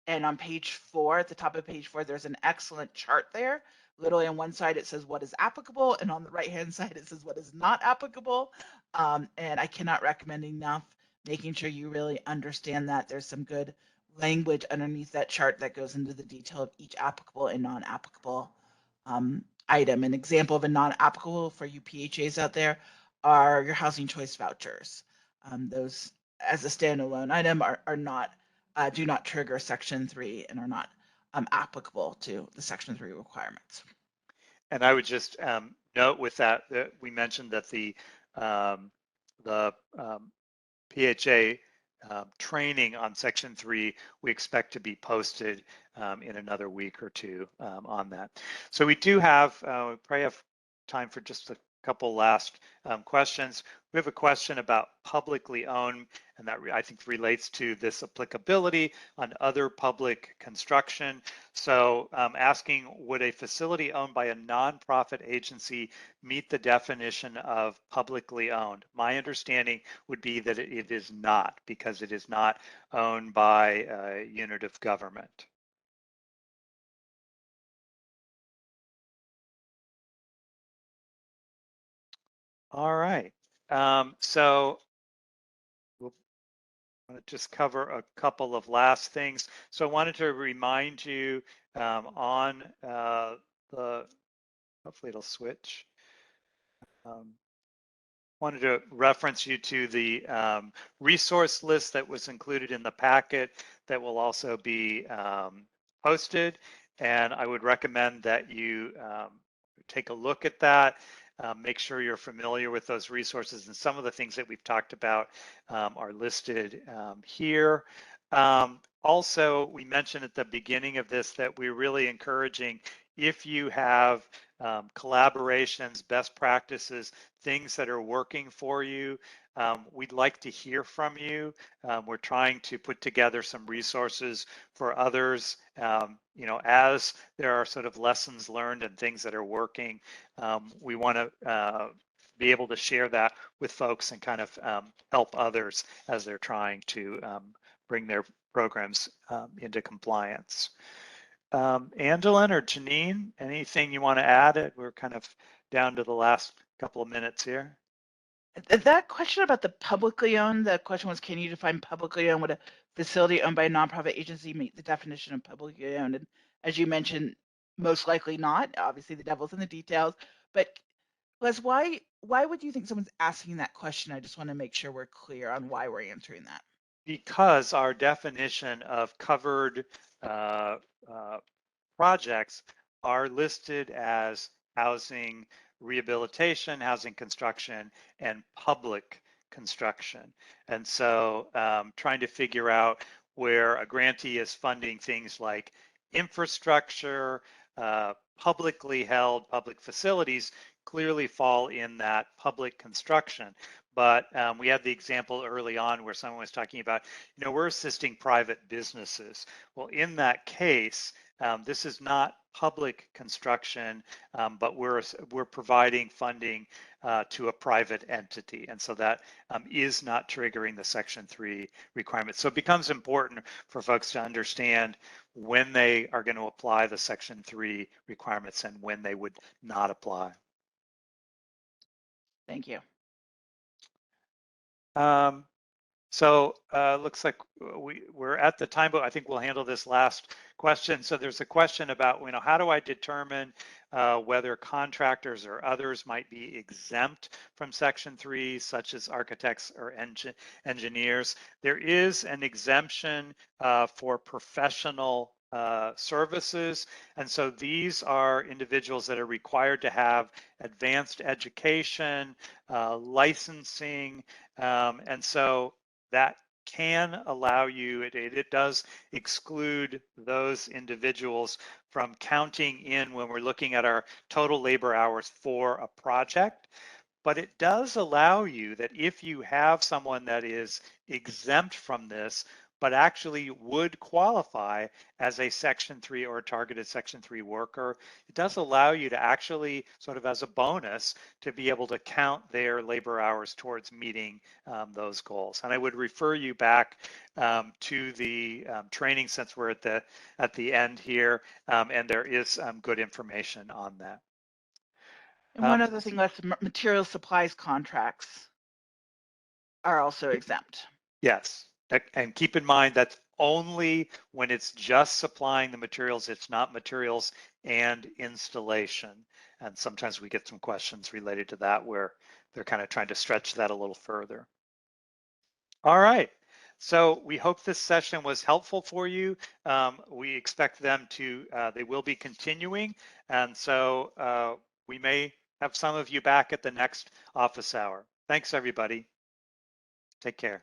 and on page 4, at the top of page 4, there's an excellent chart there. Literally on one side, it says what is applicable, and on the right-hand side, it says what is not applicable. And I cannot recommend enough making sure you really understand that. There's some good language underneath that chart that goes into the detail of each applicable and non-applicable item. An example of a non-applicable for you PHAs out there are your housing choice vouchers. Those, as a standalone item, are not do not trigger Section 3 and are not applicable to the Section 3 requirements. And I would just note with that we mentioned that the PHA training on Section 3 we expect to be posted in another week or two on that. So we do have, we probably have time for just a couple last questions. We have a question about publicly owned, and that I think relates to this applicability on other public construction. So asking, would a facility owned by a nonprofit agency meet the definition of publicly owned? My understanding would be that it is not, because it is not owned by a unit of government. All right, so we'll just cover a couple of last things. So I wanted to remind you on the, hopefully it'll switch. Wanted to reference you to the resource list that was included in the packet that will also be posted. And I would recommend that you take a look at that. Make sure you're familiar with those resources, and some of the things that we've talked about are listed here. Also, we mentioned at the beginning of this that we're really encouraging, if you have collaborations, best practices, things that are working for you, we'd like to hear from you. We're trying to put together some resources for others. You know, as there are sort of lessons learned and things that are working, we want to be able to share that with folks and kind of help others as they're trying to bring their programs into compliance. Angelin or Janine, anything you want to add? We're kind of down to the last couple of minutes here. That question about the publicly owned, the question was, can you define publicly owned? Would a facility owned by a nonprofit agency meet the definition of publicly owned? And as you mentioned, most likely not. Obviously, the devil's in the details. But Les, why would you think someone's asking that question? I just want to make sure we're clear on why we're answering that. Because our definition of covered projects are listed as housing rehabilitation, housing construction, and public construction. And so trying to figure out where a grantee is funding things like infrastructure, publicly held public facilities clearly fall in that public construction. But we had the example early on where someone was talking about, you know, we're assisting private businesses. Well, in that case, this is not public construction, but we're providing funding to a private entity. And so that is not triggering the Section 3 requirements. So it becomes important for folks to understand when they are going to apply the Section 3 requirements and when they would not apply. Thank you. So looks like we're at the time, but I think we'll handle this last question. So there's a question about, you know, how do I determine whether contractors or others might be exempt from Section 3, such as architects or engineers? There is an exemption for professional services. And so these are individuals that are required to have advanced education, licensing, and so that can allow you, it does exclude those individuals from counting in when we're looking at our total labor hours for a project. But it does allow you that if you have someone that is exempt from this, but actually would qualify as a Section 3 or a targeted Section 3 worker. It does allow you to actually, sort of as a bonus, to be able to count their labor hours towards meeting those goals. And I would refer you back to the training, since we're at the end here, and there is good information on that. And one other thing, Les, material supplies contracts are also exempt. Yes, and keep in mind that's only when it's just supplying the materials. It's not materials and installation. And sometimes we get some questions related to that where they're kind of trying to stretch that a little further. All right. So we hope this session was helpful for you. We expect them to, they will be continuing. And so we may have some of you back at the next office hour. Thanks, everybody. Take care.